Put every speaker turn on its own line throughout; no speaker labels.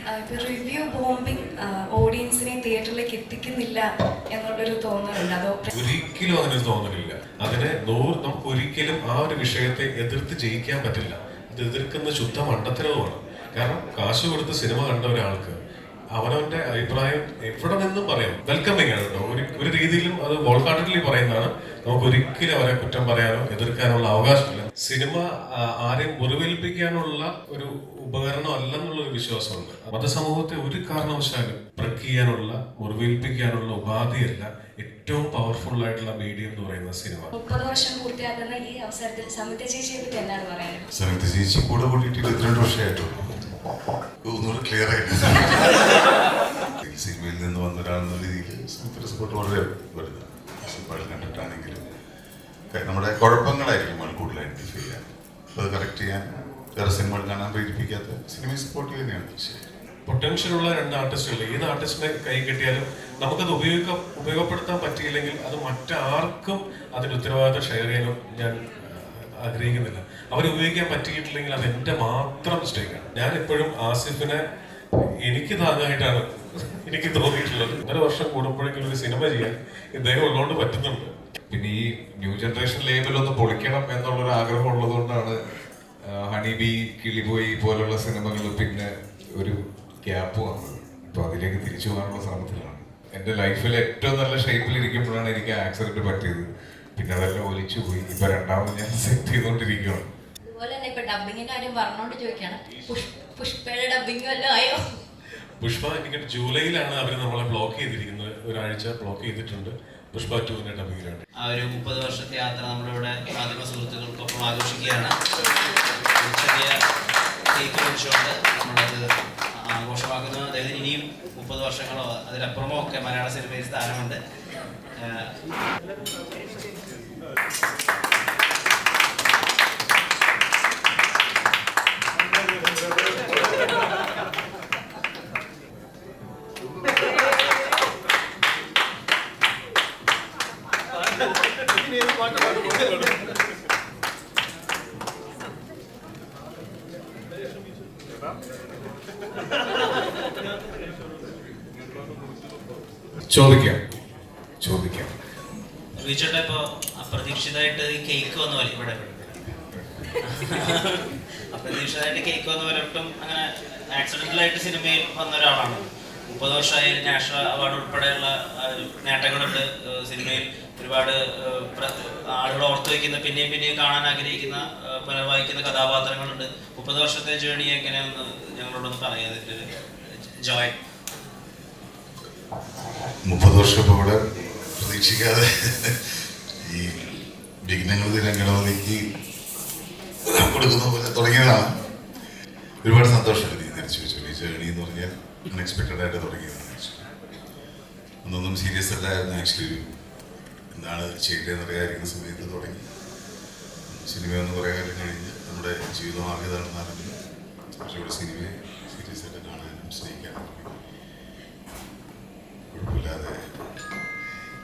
ഇപ്പൊ review bombing ഓഡിയൻസിനെ തിയേറ്ററിലേക്ക് എത്തിക്കുന്നില്ല എന്നുള്ളൊരു തോന്നലുണ്ട്. അതോ
ഒരിക്കലും അങ്ങനെ തോന്നലില്ല. നമുക്ക് ഒരിക്കലും ആ ഒരു വിഷയത്തെ എതിർത്ത് ജയിക്കാൻ പറ്റില്ല. അത് എതിർക്കുന്ന ശുദ്ധ മണ്ടത്തരവുമാണ്. കാരണം കാശ് കൊടുത്ത് സിനിമ കണ്ട ഒരാൾക്ക് അവനവന്റെ അഭിപ്രായം എവിടെ നിന്നും പറയാം. വെൽക്കമിങ് ആണ് കേട്ടോ. ഒരു രീതിയിലും അത് വോൾഹാർട്ടഡ്ലി പറയുന്നതാണ്. നമുക്ക് ഒരിക്കലും അവരെ കുറ്റം പറയാനോ എതിർക്കാനുള്ള അവകാശമില്ല. സിനിമ ആരെയും മുറിവേൽപ്പിക്കാനുള്ള ഒരു ഉപകരണം അല്ലെന്നുള്ളൊരു വിശ്വാസമുണ്ട്. മതസമൂഹത്തെ ഒരു കാരണവശാലും ബ്രേക്ക് ചെയ്യാനുള്ള, മുറിവേൽപ്പിക്കാനുള്ള ഉപാധിയല്ല ഏറ്റവും പവർഫുൾ ആയിട്ടുള്ള മീഡിയം എന്ന് പറയുന്ന സിനിമ.
30 വർഷം പൂർത്തിയാക്കുന്ന ഈ അവസരത്തിൽ സമിത ചേച്ചിയെ പറ്റി എന്താണ് പറയാനുള്ളത്?
സമിത ചേച്ചി കൂടെ കൂടിയിട്ട് 22 വർഷമായിട്ടുള്ളൂ. ഒന്നുകൂടെ ക്ലിയർ ആയിട്ട് സിനിമയിൽ നിന്ന് വന്ന ഒരാളെന്ന രീതിയിൽ സമിതിയുടെ സപ്പോർട്ട് വളരെ വലുതാണ്. സിനിമകൾ കണ്ടിട്ടാണെങ്കിലും നമ്മുടെ കുഴപ്പങ്ങളായിരിക്കും നമ്മൾ കൂടുതൽ ഐഡന്റിഫൈ ചെയ്യാൻ, അത് കറക്റ്റ് ചെയ്യാൻ വേറെ സിനിമകൾ കാണാൻ പ്രേരിപ്പിക്കാത്ത സിനിമയെ സപ്പോർട്ട് ചെയ്യുന്നതാണ് ശരി.
പൊട്ടൻഷ്യൽ ഉള്ള 2 ആർട്ടിസ്റ്റുകൾ, ഏത് ആർട്ടിസ്റ്റിനെ കൈ കിട്ടിയാലും നമുക്കത് ഉപയോഗപ്പെടുത്താൻ പറ്റിയില്ലെങ്കിൽ അത് മറ്റാർക്കും അതിന്റെ ഉത്തരവാദിത്തം ഷെയർ ചെയ്യാനും ഞാൻ ആഗ്രഹിക്കുന്നില്ല. അവരുപയോഗിക്കാൻ പറ്റിയിട്ടില്ലെങ്കിൽ അത് എൻ്റെ മാത്രം മിസ്റ്റേക്കാണ്. ഞാൻ എപ്പോഴും ആസിഫിനെ എനിക്ക് താങ്ങായിട്ടാണ് എനിക്ക് തോന്നിയിട്ടുള്ളത്. 1.5 വർഷം കൂടുമ്പോഴെങ്കിലും ഒരു സിനിമ ചെയ്യാൻ ഇദ്ദേഹം ഉള്ളതുകൊണ്ട് പറ്റുന്നുണ്ട്.
പിന്നെ ഈ ന്യൂ ജനറേഷൻ ലേബൽ ഒന്ന് പൊളിക്കണം എന്നുള്ളൊരു ആഗ്രഹം ഉള്ളതുകൊണ്ടാണ് ഹണിബി, കിളിപോയി പോലുള്ള സിനിമകൾ പിന്നെ ഒരു ഗ്യാപ്പ് വന്നത്. ഇപ്പോൾ അതിലേക്ക് തിരിച്ചു പോകാനുള്ള ശ്രമത്തിലാണ്. എൻ്റെ ലൈഫിൽ ഏറ്റവും നല്ല ഷേപ്പിലിരിക്കുമ്പോഴാണ് എനിക്ക് ആക്സിഡന്റ് പറ്റിയത്. പിന്നെ അതെല്ലാം ഒലിച്ചു പോയി. ഇപ്പൊ രണ്ടാമത് ഞാൻ സെറ്റ് ചെയ്തോണ്ടിരിക്കുകയാണ്.
അതുപോലെ തന്നെ ഇപ്പൊ ഡബിങ്ങിന്റെ കാര്യം പറഞ്ഞോണ്ട് ചോദിക്കാണ്, പുഷ്പയുടെ ഡബിങ് വല്ലതും ആയോ?
പുഷ്പ എനിക്ക് ജൂലൈയിലാണ് അവർ നമ്മളെ ബ്ലോക്ക് ചെയ്തിരിക്കുന്നത്. ഒരാഴ്ച ബ്ലോക്ക് ചെയ്തിട്ടുണ്ട്. പുഷ്പ 2 ഡബിങ്ങിലാണ്.
ആ ഒരു 30 വർഷത്തെ യാത്ര നമ്മളിവിടെ മാധ്യമ സുഹൃത്തുക്കൾക്കൊപ്പം ആഘോഷിക്കുകയാണ്. ചെറിയ കേക്ക് മേടിച്ചുകൊണ്ട് നമ്മളത് ആഘോഷമാക്കുന്നു. അതായത് ഇനിയും 30 വർഷങ്ങളോ അതിലപ്പുറമോ ഒക്കെ മലയാള സിനിമയിൽ സ്ഥാനമുണ്ട്.
ചോദിക്കാം
വിജയുടെ ഇപ്പൊ അപ്രതീക്ഷിതമായിട്ട് കേക്ക് വന്ന പോലെ ഇവിടെ അപ്രതീക്ഷിതമായിട്ട് കേക്ക് വന്ന പോലെ ഒട്ടും അങ്ങനെ ആക്സിഡന്റലായിട്ട് സിനിമയിൽ വന്ന ഒരാളാണ്. 30 വർഷമായി നാഷണൽ അവാർഡ് ഉൾപ്പെടെയുള്ള നേട്ടങ്ങളുണ്ട്. സിനിമയിൽ ഒരുപാട് ആളുകൾ ഓർത്തു വയ്ക്കുന്ന, പിന്നെയും കാണാൻ ആഗ്രഹിക്കുന്ന, പുനർവായിക്കുന്ന കഥാപാത്രങ്ങളുണ്ട്. 30 വർഷത്തെ ജേർണി എങ്ങനെയാണെന്ന് ഞങ്ങളോടൊന്ന് പറയാം. ജോയ്
30 വർഷം ഇപ്പോൾ ഇവിടെ പ്രതീക്ഷിക്കാതെ ഈ വിഘ്നങ്ങൾ രംഗണവതിക്ക് കൊടുക്കുന്ന പോലെ തുടങ്ങിയതാണ്. ഒരുപാട് സന്തോഷമുണ്ട് ഈ തിരിച്ചു വെച്ചു. ഈ ജേർണി എന്ന് പറഞ്ഞാൽ അൺഎക്സ്പെക്റ്റഡ് ആയിട്ട് തുടങ്ങിയതാണ്. ഒന്നൊന്നും സീരിയസ് അല്ലായിരുന്നു. ആക്ച്വലി എന്താണ് ചെയ്യേണ്ടതെന്ന് അറിയാതിരിക്കുന്ന സമയത്ത് തുടങ്ങി സിനിമയൊന്നും കുറേ കാലം കഴിഞ്ഞ് നമ്മുടെ ജീവിതം ആകെതാണെന്നാണെങ്കിലും കുറച്ചുകൂടി സിനിമയെ സീരിയസ് ആയിട്ട് കാണാനും സ്നേഹിക്കാനും കുഴപ്പമില്ലാതെ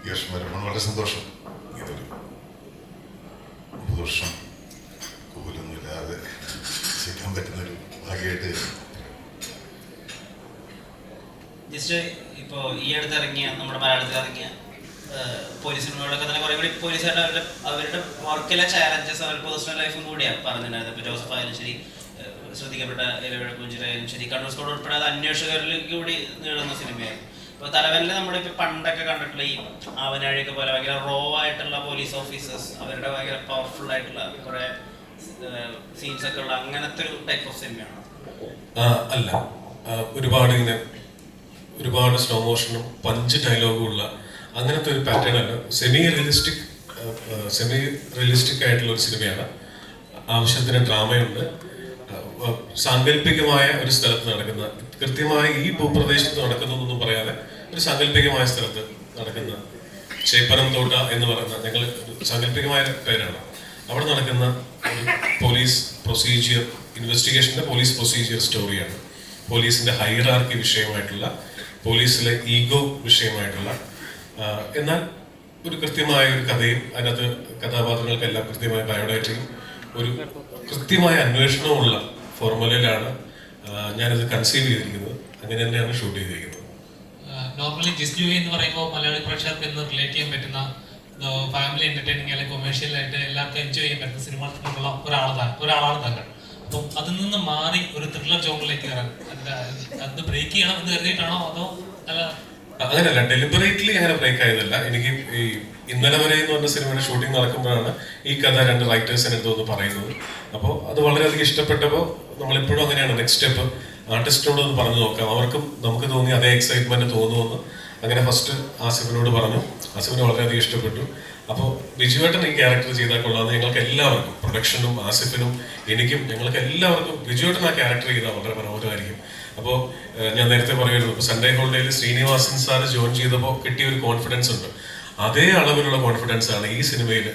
ഈ വർഷം വരുമ്പോൾ വളരെ സന്തോഷം. ഇതൊരു 30 വർഷം കൂലൊന്നുമില്ലാതെ ചെയ്യാൻ പറ്റുന്നൊരു ഭാഗ്യമായിട്ട്
ജസ്റ്റ് ഇപ്പോൾ ഈ അടുത്ത് ഇറങ്ങിയ നമ്മുടെ മലയാളത്തിൽ ഇറങ്ങിയ പോലീസ് സിനിമകളൊക്കെ തന്നെ കുറേ കൂടി പോലീസുകാരുടെ അവരുടെ വർക്കിലെ ചാലഞ്ചസ് അവരുടെ പേഴ്സണൽ ലൈഫും കൂടിയാണ് പറഞ്ഞിട്ടുണ്ടായിരുന്നത്. ഇപ്പോൾ ജോസഫ് ആയാലും ശരി, ശ്രദ്ധിക്കപ്പെട്ട ഇലവിഴ കുഞ്ചിരായാലും ശരി, കണ്ണൂർ സ്കോഡ് ഉൾപ്പെടെ അത് അന്വേഷകരിലേക്ക് കൂടി നീളുന്ന സിനിമയാണ്. ഇപ്പോൾ തലവനിൽ നമ്മളിപ്പോൾ പണ്ടൊക്കെ കണ്ടിട്ടുള്ള ഈ ആവനാഴിയൊക്കെ പോലെ ഭയങ്കര റോ ആയിട്ടുള്ള പോലീസ് ഓഫീസേഴ്സ്, അവരുടെ ഭയങ്കര പവർഫുൾ ആയിട്ടുള്ള കുറേ സീൻസ് ഒക്കെ ഉള്ള അങ്ങനത്തെ ഒരു ടൈപ്പ് ഓഫ് സിനിമയാണ്.
അല്ല, ഒരുപാട് സ്ലോ മോഷനും പഞ്ച് ഡയലോഗും ഉള്ള അങ്ങനത്തെ ഒരു പാറ്റേൺ അല്ല. സെമി റിയലിസ്റ്റിക് ആയിട്ടുള്ള ഒരു സിനിമയാണ്. ആവശ്യത്തിന് ഡ്രാമയുണ്ട്. സാങ്കല്പികമായ ഒരു സ്ഥലത്ത് നടക്കുന്ന, കൃത്യമായി ഈ ഭൂപ്രദേശത്ത് നടക്കുന്നതൊന്നും പറയാതെ ഒരു സാങ്കല്പികമായ സ്ഥലത്ത് നടക്കുന്ന ചേപ്പനം തോട്ട എന്ന് പറയുന്ന, ഞങ്ങൾ സാങ്കല്പികമായ പേരാണ്, അവിടെ നടക്കുന്ന ഒരു പോലീസ് പ്രൊസീജിയർ, ഇൻവെസ്റ്റിഗേഷൻ്റെ പോലീസ് പ്രൊസീജിയർ സ്റ്റോറിയാണ്. പോലീസിന്റെ ഹൈറാർക്കി വിഷയമായിട്ടുള്ള, പോലീസിലെ ഈഗോ വിഷയമായിട്ടുള്ള, എന്നാൽ ഒരു കൃത്യമായ ഒരു കഥയും അതിനകത്ത് കഥാപാത്രങ്ങൾക്കെല്ലാം കൃത്യമായ ബയോഡാറ്റയും ഒരു കൃത്യമായ അന്വേഷണവുമുള്ള ഫോർമുലയിലാണ് ഞാനത് കൺസീവ് ചെയ്തിരിക്കുന്നത്. അങ്ങനെ തന്നെയാണ് ഷൂട്ട് ചെയ്തിരിക്കുന്നത്.
നോർമലി ജിസ് ജോയി എന്ന് പറയുമ്പോൾ മലയാളി പ്രേക്ഷകർക്ക് ഇന്ന് റിലേറ്റ് ചെയ്യാൻ പറ്റുന്ന ഫാമിലി എന്റർടൈനിങ് അല്ലെങ്കിൽ കൊമേഴ്ഷ്യൽ ആയിട്ട് എല്ലാവർക്കും എൻജോയ് ചെയ്യാൻ പറ്റുന്ന സിനിമ ഒരാളാണ് താങ്കൾ. അപ്പം അതിൽ നിന്ന് മാറി ഒരു ത്രില്ലർ ജോണിലേക്ക് കയറാൻ അത് ബ്രേക്ക് ചെയ്യണം എന്ന് കരുതിയിട്ടാണോ അതോ അല്ല?
അങ്ങനെയല്ല, ഡെലിബറേറ്റ്ലി അങ്ങനെ ബ്രേക്ക് ആയതല്ല. എനിക്ക് ഈ ഇന്നലെ വരെ എന്ന് പറഞ്ഞ സിനിമയുടെ ഷൂട്ടിംഗ് നടക്കുമ്പോഴാണ് ഈ കഥ 2 റൈറ്റേഴ്സിന് എടുത്തു പറയുന്നത്. അപ്പോൾ അത് വളരെയധികം ഇഷ്ടപ്പെട്ടപ്പോൾ നമ്മളെപ്പോഴും അങ്ങനെയാണ്, നെക്സ്റ്റ് സ്റ്റെപ്പ് ആർട്ടിസ്റ്റിനോട് ഒന്ന് പറഞ്ഞു നോക്കാം, അവർക്കും നമുക്ക് തോന്നി അതേ എക്സൈറ്റ്മെന്റ് തോന്നുമെന്ന്. അങ്ങനെ ഫസ്റ്റ് ആസിഫിനോട് പറഞ്ഞു, ആസിഫിന് വളരെയധികം ഇഷ്ടപ്പെട്ടു. അപ്പോൾ ബിജുവേട്ടൻ ഈ ക്യാരക്ടർ ചെയ്താൽ കൊള്ളാമെന്ന് ഞങ്ങൾക്ക് എല്ലാവർക്കും, പ്രൊഡക്ഷനും ആസിഫിനും എനിക്കും ഞങ്ങൾക്ക് എല്ലാവർക്കും ബിജുവേട്ടൻ ആ ക്യാരക്ടർ ചെയ്താൽ വളരെ മനോഹരമായിരിക്കും. അപ്പോൾ ഞാൻ നേരത്തെ പറയുമായിരുന്നു, ഇപ്പോൾ സൺഡേ ഹോളിഡേയിൽ ശ്രീനിവാസൻ സാർ ജോയിൻ ചെയ്തപ്പോൾ കിട്ടിയ ഒരു കോൺഫിഡൻസ് ഉണ്ട്. അതേ അളവിലുള്ള കോൺഫിഡൻസ് ആണ് ഈ സിനിമയിൽ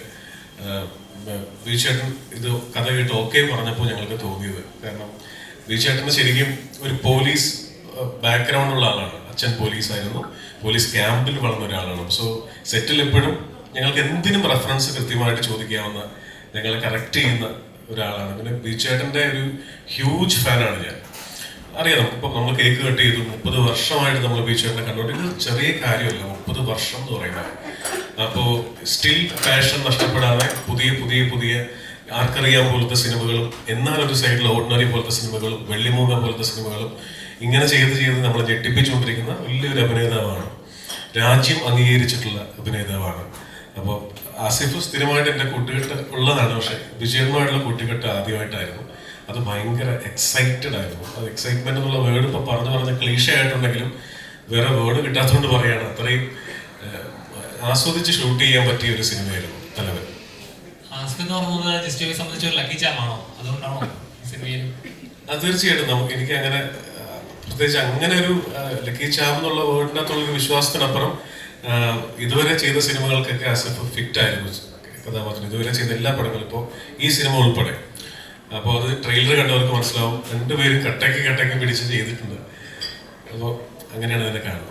ബിജുവേട്ടൻ ഇത് കഥ കേട്ട് ഓക്കെ പറഞ്ഞപ്പോൾ ഞങ്ങൾക്ക് തോന്നിയത്. കാരണം ബിജുവേട്ടന് ശരിക്കും ഒരു പോലീസ് ബാക്ക്ഗ്രൗണ്ട് ഉള്ള ആളാണ്. അച്ഛൻ പോലീസായിരുന്നു, പോലീസ് ക്യാമ്പിൽ വളർന്ന ഒരാളാണ്. സോ സെറ്റിൽ എപ്പോഴും ഞങ്ങൾക്ക് എന്തിനും റെഫറൻസ് കൃത്യമായിട്ട് ചോദിക്കാവുന്ന, ഞങ്ങളെ കറക്റ്റ് ചെയ്യുന്ന ഒരാളാണ്. പിന്നെ ബിജുവേട്ടൻ്റെ ഒരു ഹ്യൂജ് ഫാനാണ് ഞാൻ. അറിയാം, നമുക്കിപ്പോൾ നമ്മൾ കേക്ക് കട്ട് ചെയ്തു, 30 വർഷമായിട്ട് നമ്മൾ ബിജുവേട്ടനെ കണ്ടുകൊണ്ട്, ഇത് ചെറിയ കാര്യമല്ല 30 വർഷം എന്ന് പറയുന്നത്. അപ്പോൾ സ്റ്റിൽ പാഷൻ നഷ്ടപ്പെടാതെ പുതിയ പുതിയ പുതിയ ആർക്കറിയാൻ പോലത്തെ സിനിമകളും, എന്നാൽ ഒരു സൈഡിൽ ഓർഡിനറി പോലത്തെ സിനിമകളും, വെള്ളിമൂങ്ങ പോലത്തെ സിനിമകളും ഇങ്ങനെ ചെയ്ത് നമ്മളെ ഞെട്ടിപ്പിച്ചുകൊണ്ടിരിക്കുന്ന വലിയൊരു അഭിനേതാവാണ്. രാജ്യം അംഗീകരിച്ചിട്ടുള്ള അഭിനേതാവാണ്. അപ്പോൾ ആസിഫ് സ്ഥിരമായിട്ട് എൻ്റെ കൂട്ടുകെട്ട് ഉള്ളതാണ്. പക്ഷെ വിജയനുമായിട്ടുള്ള കൂട്ടുകെട്ട് ആദ്യമായിട്ടായിരുന്നു. അത് ഭയങ്കര എക്സൈറ്റഡ് ആയിരുന്നു. അത് എക്സൈറ്റ്മെന്റ് എന്നുള്ള വേർഡ് ഇപ്പോൾ പറഞ്ഞ് ക്ലീഷ ആയിട്ടുണ്ടെങ്കിലും വേറെ വേർഡ് കിട്ടാത്തതുകൊണ്ട് പറയാണ്, അത്രയും ആസ്വദിച്ച് ഷൂട്ട് ചെയ്യാൻ പറ്റിയ ഒരു സിനിമയായിരുന്നു തലവൻ.
ആസിഫ് എന്ന് പറയുന്നത് ജിസ് ജോയിയെ സംബന്ധിച്ച് ഒരു ലക്കി ചാമാണോ, അതുകൊണ്ടാണോ സിനിമയിൽ?
അത് തീർച്ചയായിട്ടും എനിക്ക് അങ്ങനെ പ്രത്യേകിച്ച് അങ്ങനെ ഒരു ലക്കി ചാം എന്നുള്ള വേർഡിനകത്തുള്ളൊരു വിശ്വാസത്തിനപ്പുറം ഇതുവരെ ചെയ്ത സിനിമകൾക്കൊക്കെ ആസിഫ് ഫിറ്റ് ആയിരുന്നു കഥാപാത്രം. ഇതുവരെ ചെയ്ത എല്ലാ പടങ്ങളും, ഇപ്പോൾ ഈ സിനിമ ഉൾപ്പെടെ. അപ്പോൾ അത് ട്രെയിലർ കണ്ടവർക്ക് മനസ്സിലാവും, 2 പേരും കട്ടയ്ക്ക് പിടിച്ച് ചെയ്തിട്ടുണ്ട്. അപ്പോൾ അങ്ങനെയാണ് അതിനെ കാണുന്നത്.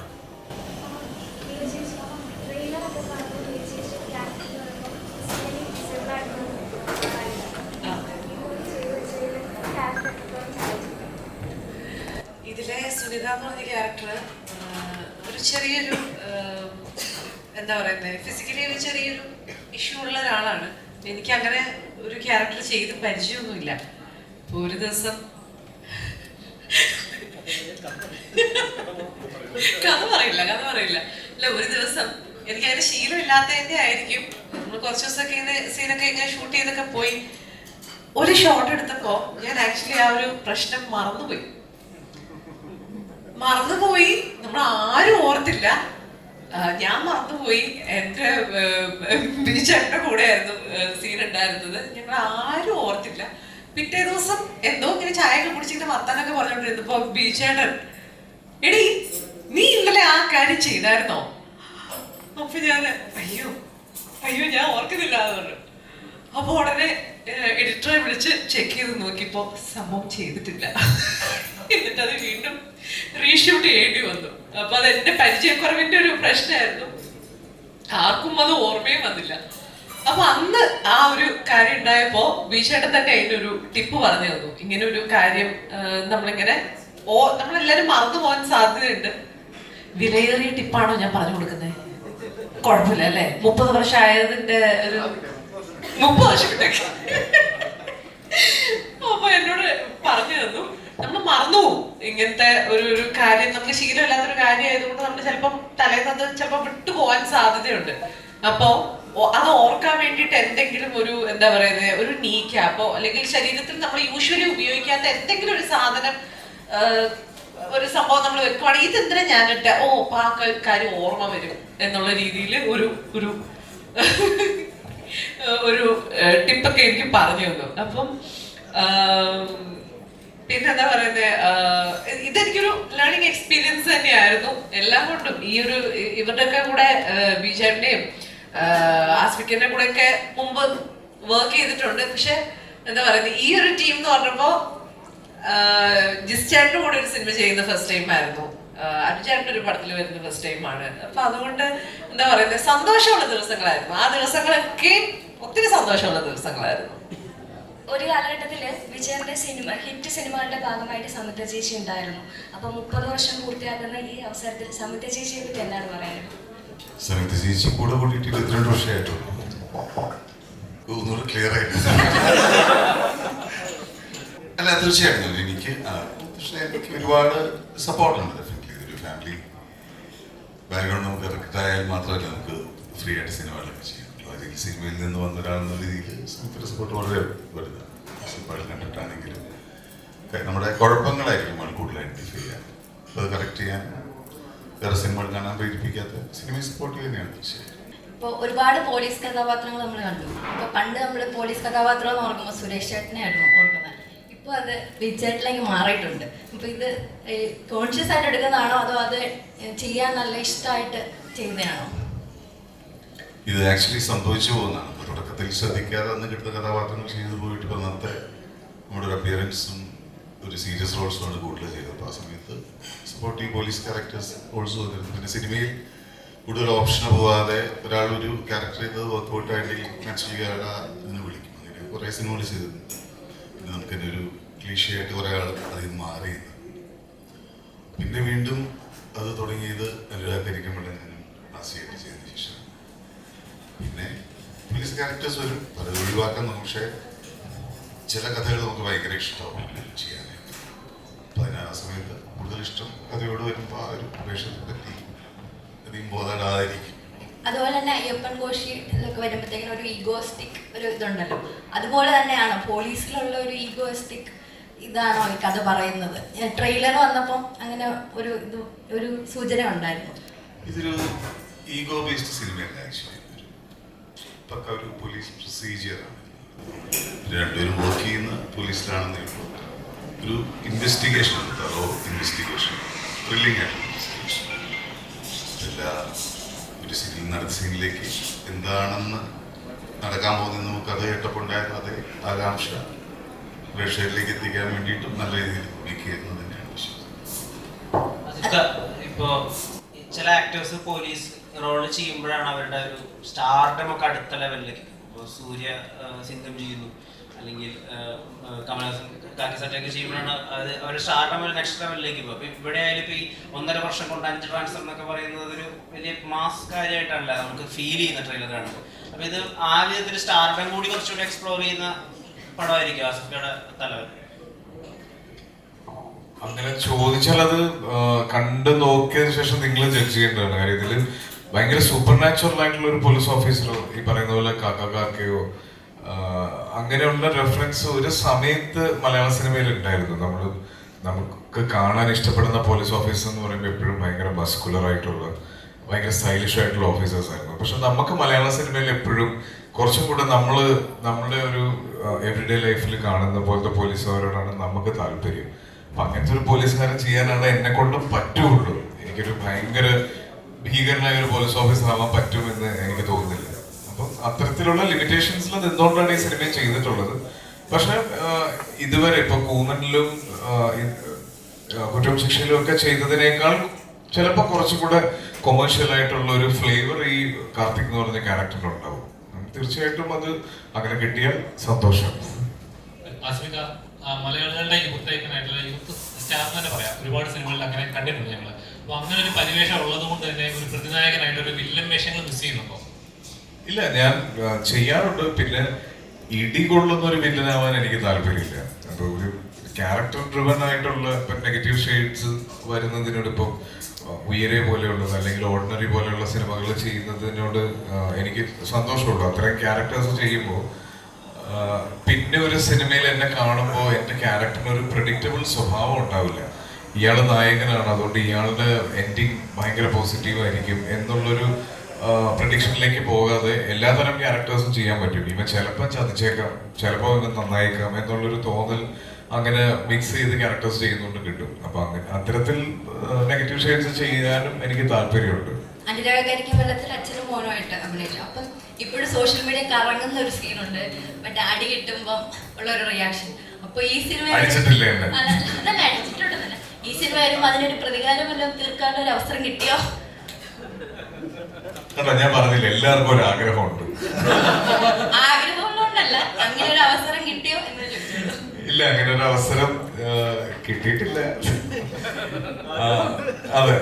ഇതിലെ സുനിത എന്ന് പറഞ്ഞ ക്യാരക്ടർ ഒരു ചെറിയൊരു എന്താ പറയുന്നത്, ഫിസിക്കലി ഒരു ചെറിയൊരു ഇഷ്യൂ ഉള്ള ഒരാളാണ്. എനിക്ക് അങ്ങനെ ഒരു ക്യാരക്ടർ ചെയ്ത് പരിചയമൊന്നുമില്ല. അപ്പോൾ ഒരു ദിവസം കഥ പറയില്ല അല്ല, ഒരു ദിവസം എനിക്ക് അതിന് ശീലമില്ലാത്തതിൻ്റെ ആയിരിക്കും, നമ്മൾ കുറച്ച് ദിവസമൊക്കെ ഇങ്ങനെ സീനൊക്കെ ഇങ്ങനെ ഷൂട്ട് ചെയ്തൊക്കെ പോയി ഒരു ഷോട്ട് എടുത്തപ്പോൾ ഞാൻ ആക്ച്വലി ആ ഒരു പ്രശ്നം മറന്നുപോയി. നമ്മൾ ആരും ഓർത്തില്ല, ഞാൻ മറന്നുപോയി. എൻ്റെ ബീച്ചേട്ടൻ്റെ കൂടെ ആയിരുന്നു സീൻ ഉണ്ടായിരുന്നത്. ഞങ്ങൾ ആരും ഓർത്തില്ല. പിറ്റേ ദിവസം എന്തോ ഇങ്ങനെ ചായയൊക്കെ കുടിച്ചിട്ട് വർത്താനൊക്കെ പറഞ്ഞോണ്ടിരുന്നപ്പോ ബീച്ചേട്ടൻ, എടി നീ ഇന്നലെ ആ കാര്യം ചെയ്തായിരുന്നോ? അപ്പൊ ഞാൻ അയ്യോ ഞാൻ ഓർക്കുന്നില്ല എന്ന് പറഞ്ഞു. അപ്പൊ ഉടനെ എഡിറ്ററെ വിളിച്ച് ചെക്ക് ചെയ്ത് നോക്കിയപ്പോ സംഭവം ചെയ്തിട്ടില്ല. എന്നിട്ട് അത് വീണ്ടും റീഷൂട്ട് ചെയ്യേണ്ടി വന്നു. അപ്പൊ അത് എന്റെ പരിചയക്കുറവിന്റെ ഒരു പ്രശ്നമായിരുന്നു. ആർക്കും അത് ഓർമ്മയും വന്നില്ല. അപ്പൊ അന്ന് ആ ഒരു കാര്യം ഉണ്ടായപ്പോ ബീച്ചേട്ടൻ തന്നെ അതിന്റെ ഒരു ടിപ്പ് പറഞ്ഞു തന്നു. ഇങ്ങനെ ഒരു കാര്യം നമ്മളെല്ലാരും മറന്നു പോകാൻ സാധ്യതയുണ്ട്. വിലയേറിയ ടിപ്പാണോ ഞാൻ പറഞ്ഞു കൊടുക്കുന്നത്? കുഴപ്പമില്ല അല്ലേ? 30 വർഷം ആയതിന്റെ ഒരു 30 വർഷത്തേക്ക് അപ്പൊ എന്നോട് പറഞ്ഞു തന്നു, നമ്മൾ മറന്നുപോകും ഇങ്ങനത്തെ ഒരു കാര്യം. നമുക്ക് ശീലമില്ലാത്തൊരു കാര്യം ആയതുകൊണ്ട് നമ്മൾ ചിലപ്പം തലേന്നത് ചിലപ്പോൾ വിട്ടുപോകാൻ സാധ്യതയുണ്ട്. അപ്പോ അത് ഓർക്കാൻ വേണ്ടിയിട്ട് എന്തെങ്കിലും ഒരു എന്താ പറയുന്നത്, ഒരു നീ ക്യാപ്പോ അല്ലെങ്കിൽ ശരീരത്തിൽ നമ്മൾ യൂഷ്വലി ഉപയോഗിക്കാത്ത എന്തെങ്കിലും ഒരു സാധനം, ഒരു സംഭവം നമ്മൾ വെക്കുവാണെങ്കിൽ ഇതെന്തിനാ ഞാനിട്ട ആ കാര്യം ഓർമ്മ വരും എന്നുള്ള രീതിയിൽ ഒരു ഒരു ഒരു ടിപ്പൊക്കെ എനിക്ക് പറഞ്ഞു തന്നു. അപ്പം പിന്നെന്താ പറയുന്നത്, ഇതെനിക്കൊരു ലേണിംഗ് എക്സ്പീരിയൻസ് തന്നെയായിരുന്നു എല്ലാം കൊണ്ടും. ഈ ഒരു ഇവരുടെയൊക്കെ കൂടെ ബീജേട്ടൻ്റെയും ആസ്ഫിക്കിന്റെ കൂടെ ഒക്കെ മുമ്പ് വർക്ക് ചെയ്തിട്ടുണ്ട്. പക്ഷെ എന്താ പറയുന്നത്, ഈ ഒരു ടീം എന്ന് പറഞ്ഞപ്പോ ജിസ് ചേട്ടൻ്റെ കൂടെ ഒരു സിനിമ ചെയ്യുന്ന ഫസ്റ്റ് ടൈം ആയിരുന്നു. അനുചേട്ടൻ്റെ ഒരു പടത്തിൽ വരുന്ന ഫസ്റ്റ് ടൈമാണ്. അപ്പൊ അതുകൊണ്ട് എന്താ പറയുന്നത്, സന്തോഷമുള്ള ദിവസങ്ങളായിരുന്നു. ആ ദിവസങ്ങളൊക്കെ ഒത്തിരി സന്തോഷമുള്ള ദിവസങ്ങളായിരുന്നു.
ഒരു കാലഘട്ടത്തിൽ വിജയന്റെ ഹിറ്റ് സിനിമകളുടെ ഭാഗമായിട്ട് സമുദ്ര ചേച്ചി ഉണ്ടായിരുന്നു. അപ്പോൾ 30 വർഷം പൂർത്തിയാക്കുന്ന ഈ അവസരത്തിൽ സമുദ്ര ചേച്ചിയെ പറ്റി എന്താണ് പറയാനുള്ളത്?
സമയത്ത് ചേച്ചി കൂടെ കൂട്ടിയിട്ട് 22 വർഷമായിട്ടുള്ളൂ. ഒന്നുകൂടെ ക്ലിയർ ആയിട്ട് അല്ല, തീർച്ചയായിട്ടും എനിക്ക് പക്ഷേ എനിക്ക് ഒരുപാട് സപ്പോർട്ടുണ്ട്. ഡെഫിനറ്റ്ലി ഒരു ഫാമിലി ബാക്ക്ഗ്രൗണ്ട് നമുക്ക് കറക്റ്റ് ആയാൽ മാത്രമല്ല നമുക്ക് ഫ്രീ ആയിട്ട് സിനിമകളൊക്കെ ചെയ്യാം. അതിൽ സിനിമയിൽ നിന്ന് വന്ന ഒരാളെന്ന രീതിയിൽ സമയത്തിൻ്റെ സപ്പോർട്ട് വളരെ വലുതാണ്. സിനിമകൾ കണ്ടിട്ടാണെങ്കിലും നമ്മുടെ കുഴപ്പങ്ങളായിരിക്കും നമ്മൾ കൂടുതൽ ഐഡൻറ്റിഫൈ ചെയ്യാൻ, അപ്പോൾ അത് കറക്റ്റ് ചെയ്യാൻ വേറെ സിനിമകൾ കാണാൻ പ്രേരിപ്പിക്കാത്ത സിനിമയെ സപ്പോർട്ട് ചെയ്യുന്നതാണ് തീർച്ചയായും.
ഇപ്പോൾ ഒരുപാട് പോലീസ് കഥാപാത്രങ്ങൾ നമ്മൾ കണ്ടു. ഇപ്പോൾ പണ്ട് നമ്മൾ പോലീസ് കഥാപാത്രം എന്ന് ഓർക്കുമ്പോൾ സുരേഷ് ചേട്ടനെയായിരുന്നു ഓർക്കുന്നത്. ഇപ്പോൾ അത് വിജയേട്ടനിലേക്ക് മാറിയിട്ടുണ്ട്. അപ്പോൾ ഇത് കോൺഷ്യസ് ആയിട്ട് എടുക്കുന്നതാണോ അതോ അത് ചെയ്യാൻ നല്ല ഇഷ്ടമായിട്ട് ചെയ്യുന്നതാണോ?
ഇത് ആക്ച്വലി സംഭവിച്ചു പോകുന്നതാണ്. തുടക്കത്തിൽ ശ്രദ്ധിക്കാതെ അന്ന് കിട്ടുന്ന കഥാപാത്രങ്ങൾ ചെയ്തു പോയിട്ട് ഇപ്പോൾ അന്നത്തെ നമ്മുടെ ഒരു അപ്പിയറൻസും ഒരു സീരിയസ് റോൾസുമാണ് കൂടുതൽ ചെയ്തത്. അപ്പോൾ ആ സമയത്ത് സപ്പോർട്ടീവ് പോലീസ് ക്യാരക്ടേഴ്സ് റോൾസ് വന്നിരുന്നു. പിന്നെ സിനിമയിൽ കൂടുതൽ ഓപ്ഷന് പോകാതെ ഒരാളൊരു ക്യാരക്ടർ ചെയ്ത് വർക്കൗട്ടായിട്ട് നാച്ചുറലി എന്ന് വിളിക്കും. അങ്ങനെ കുറേ സിനിമകൾ ചെയ്തിട്ടുണ്ട്. പിന്നെ നമുക്കെന്നെ ഒരു ക്ലീഷയായിട്ട് കുറേ ആൾ അതിൽ നിന്ന് മാറി. പിന്നെ വീണ്ടും അത് തുടങ്ങിയത് അനുരാഗ് കരിക്കമ്പള്ളി ഞാനും ആസിയായിട്ട് ചെയ്തതിന് ശേഷം. പിന്നെ പോലീസ് ക്യാരക്ടേഴ്സ് വരും, പലത് ഒഴിവാക്കാൻ നമുക്ക്, പക്ഷേ ചില കഥകൾ നമുക്ക് ഭയങ്കര ഇഷ്ടമാവും ചെയ്യാനായിട്ട്. അപ്പം അതിന് ആ സമയത്ത് കൂടുതൽ ഇഷ്ടം കഥയോട് വരുമ്പോൾ ആ ഒരു വേഷത്തെ പറ്റി അധികം ബോധമില്ലാതായിരിക്കും.
അതുപോലെ തന്നെ അയ്യപ്പൻ കോശിയിലൊക്കെ വരുമ്പോഴത്തേക്കിനും ഒരു ഈഗോസ്റ്റിക് ഒരു ഇതുണ്ടല്ലോ, അതുപോലെ തന്നെയാണ് പോലീസിലുള്ള ഒരു ഈഗോസ്റ്റിക് ഇതാണോ ഈ കഥ പറയുന്നത്? ട്രെയിലർ വന്നപ്പോൾ അങ്ങനെ ഒരു സൂചന ഉണ്ടായിരുന്നു.
ഇതൊരു ഈഗോ ബേസ്ഡ് സിനിമയല്ല ആക്ച്വലി. പക്ക ഒരു പോലീസ് പ്രൊസീജിയറാണ്. രണ്ടുപേരും വർക്ക് ചെയ്യുന്ന പോലീസിലാണെന്ന് ഇപ്പോൾ ഒരു ഇൻവെസ്റ്റിഗേഷൻ ആണ്, തറോ ഇൻവെസ്റ്റിഗേഷൻ, ത്രില്ലിംഗ് ആയിട്ടുള്ള ഇൻവെസ്റ്റിഗേഷൻ. എല്ലാ ഒരു സീനിൽ നടന്ന സീനിലേക്ക് എന്താണെന്ന് നടക്കാൻ പോകുന്നത് നമുക്ക് കഥ കേട്ടപ്പോൾ ഉണ്ടായിരുന്ന അതേ ആകാംക്ഷ പ്രേക്ഷകരിലേക്ക് എത്തിക്കാൻ വേണ്ടിയിട്ടും നല്ല രീതിയിൽ മേക്ക് ചെയ്യുന്നത് തന്നെയാണ് വിശ്വാസം.
ഇപ്പോ ചില ആക്ടേഴ്സ് പോലീസ് റോള് ചെയ്യുമ്പോഴാണ് അവരുടെ ഒരു സ്റ്റാർഡം ഒക്കെ അടുത്ത ലെവലിലേക്ക്. ഇപ്പോൾ സൂര്യ സിംഗം ചെയ്യുന്നു, അല്ലെങ്കിൽ കമലഹാസൻ കാക്കിസട്ടൊക്കെ ചെയ്യുമ്പോഴാണ് അത് അവരുടെ സ്റ്റാർഡം ഒരു നെക്സ്റ്റ് ലെവലിലേക്ക് പോകും. അപ്പോൾ ഇവിടെ ആയാലും ഇപ്പോൾ ഈ 1.5 വർഷം കൊണ്ട് 5 ട്രാൻസ്ഫർ എന്നൊക്കെ പറയുന്നത് ഒരു വലിയ മാസ് കാര്യമായിട്ടാണല്ലോ നമുക്ക് ഫീൽ ചെയ്യുന്ന ട്രെയിലറാണ്. അപ്പോൾ ഇത് ആ വിധത്തിൽ സ്റ്റാർഡം കൂടി കുറച്ചുകൂടി എക്സ്പ്ലോർ ചെയ്യുന്ന പടമായിരിക്കും ആസിഫയുടെ തലവൻ.
അങ്ങനെ ചോദിച്ചാൽ അത് കണ്ടു നോക്കിയതിനു ശേഷം നിങ്ങൾ ജഡ്ജ് ചെയ്യേണ്ടതാണ്. കാര്യം ഇതിൽ ഭയങ്കര സൂപ്പർ നാച്ചുറൽ ആയിട്ടുള്ള ഒരു പോലീസ് ഓഫീസറോ ഈ പറയുന്ന പോലെ കാക്കയോ അങ്ങനെയുള്ള റെഫറൻസ് ഒരു സമയത്ത് മലയാള സിനിമയിൽ ഉണ്ടായിരുന്നു. നമുക്ക് കാണാൻ ഇഷ്ടപ്പെടുന്ന പോലീസ് ഓഫീസർ എന്ന് പറയുമ്പോൾ എപ്പോഴും ഭയങ്കര മസ്കുലർ ആയിട്ടുള്ള ഭയങ്കര സ്റ്റൈലിഷ് ആയിട്ടുള്ള ഓഫീസേഴ്സ് ആയിരുന്നു. പക്ഷെ നമുക്ക് മലയാള സിനിമയിൽ എപ്പോഴും കുറച്ചും കൂടെ നമ്മളുടെ ഒരു എവറിഡേ ലൈഫിൽ കാണുന്ന പോലത്തെ പോലീസുകാരോടാണ് നമുക്ക് താല്പര്യം. അപ്പൊ അങ്ങനത്തെ ഒരു പോലീസുകാരൻ ചെയ്യാനാണ് എന്നെ കൊണ്ട് പറ്റുള്ളൂ. എനിക്കൊരു ഭയങ്കര ഭീകരനായ ഒരു പോലീസ് ഓഫീസർ ആവാൻ പറ്റുമെന്ന് എനിക്ക് തോന്നുന്നില്ല. അപ്പം അത്തരത്തിലുള്ള ലിമിറ്റേഷൻസിൽ നിന്നുകൊണ്ടാണ് ഈ സിനിമ ചെയ്തിട്ടുള്ളത്. പക്ഷെ ഇതുവരെ ഇപ്പൊ കൂമനിലും കുറ്റം ശിക്ഷയിലും ഒക്കെ ചെയ്തതിനേക്കാൾ ചിലപ്പോൾ കുറച്ചും കൂടെ കൊമേഴ്ഷ്യൽ ആയിട്ടുള്ള ഒരു ഫ്ലേവർ ഈ കാർത്തിക് എന്ന് പറഞ്ഞ ക്യാരക്ടറിലുണ്ടാവും. തീർച്ചയായിട്ടും അത് അങ്ങനെ കിട്ടിയാൽ സന്തോഷം.
ആസ്മിക, മലയാളികളുടെ യൂത്ത് ടൈപ്പിനായിട്ടുള്ള യൂത്ത് സ്റ്റാർ തന്നെ പറയാം, ഒരുപാട് സിനിമകളിൽ അങ്ങനെ കണ്ടിട്ടുണ്ട് ഞങ്ങൾ. അപ്പൊ അങ്ങനെ ഒരു പരിവേഷം ഉള്ളത് കൊണ്ട് തന്നെ ഒരു പ്രതിനായകനായിട്ട് ഒരു വില്ലൻ വേഷങ്ങൾ മിസ് ചെയ്യുന്നുണ്ടോ?
ഇല്ല, ഞാൻ ചെയ്യാറുണ്ട്. പിന്നെ ഇടികൊള്ളുന്ന ഒരു വില്ലനാവാൻ എനിക്ക് താല്പര്യമില്ല. അപ്പൊ ഒരു ക്യാരക്ടർ ഡ്രിവൻ ആയിട്ടുള്ള ഇപ്പൊ നെഗറ്റീവ് ഷെയ്ഡ്സ് വരുന്നതിനോട് ഇപ്പം ഉയരെ പോലെയുള്ളത് അല്ലെങ്കിൽ ഓർഡിനറി പോലെയുള്ള സിനിമകൾ ചെയ്യുന്നതിനോട് എനിക്ക് സന്തോഷമുള്ളൂ. അത്രയും ക്യാരക്ടേഴ്സ് ചെയ്യുമ്പോൾ പിന്നെ ഒരു സിനിമയിൽ എന്നെ കാണുമ്പോൾ എൻ്റെ ക്യാരക്ടറിന് ഒരു പ്രെഡിക്റ്റബിൾ സ്വഭാവം ഉണ്ടാവില്ല. ഇയാൾ നായകനാണ്, അതുകൊണ്ട് ഇയാളുടെ എൻഡിങ് ഭയങ്കര പോസിറ്റീവായിരിക്കും എന്നുള്ളൊരു പ്രഡിക്ഷനിലേക്ക് പോകാതെ എല്ലാതരം ക്യാരക്ടേഴ്സും ചെയ്യാൻ പറ്റും. ഇവൻ ചിലപ്പോൾ ചതിച്ചേക്കാം, ചിലപ്പോൾ ഇവൻ നന്നായേക്കാം എന്നുള്ളൊരു തോന്നൽ അങ്ങനെ മിക്സ് ചെയ്ത് ക്യാരക്ടേഴ്സ് ചെയ്യുന്നുണ്ട് കിട്ടും. അപ്പൊ അങ്ങനെ അത്തരത്തിൽ നെഗറ്റീവ് ഷെയ്ഡ്സ് ചെയ്യാനും എനിക്ക് താല്പര്യമുണ്ട്.
അനുരാഗ് കരിക്കമ്പലത്തിൽ അച്ഛനും മോനുമായിട്ട് അഭിനയിച്ചു. അപ്പം ഇപ്പോഴും സോഷ്യൽ മീഡിയ കറങ്ങുന്ന ഒരു സീനുണ്ട്, മറ്റേ അടി കിട്ടുമ്പോൾ ഉള്ള ഒരു റിയാക്ഷൻ. അപ്പൊ ഈ സിനിമ
അടിച്ചിട്ടില്ലേ എന്നെ?
അതല്ല, അടിച്ചിട്ടുണ്ടെന്നല്ല, ഈ സിനിമ വരുമ്പോൾ അതിനൊരു പ്രതികാരം വല്ലതും തീർക്കാനുള്ള ഒരു അവസരം കിട്ടിയോ?
ഞാൻ പറഞ്ഞില്ല, എല്ലാവർക്കും ഒരു ആഗ്രഹമുണ്ട്.
ആഗ്രഹമുള്ളതുകൊണ്ട് ചോദിച്ചതല്ല, അങ്ങനെ ഒരു അവസരം കിട്ടിയോ എന്ന് ചോദിച്ചത്.
ഇല്ല, അങ്ങനെ ഒരു അവസരം കിട്ടിയിട്ടില്ല. അതെ,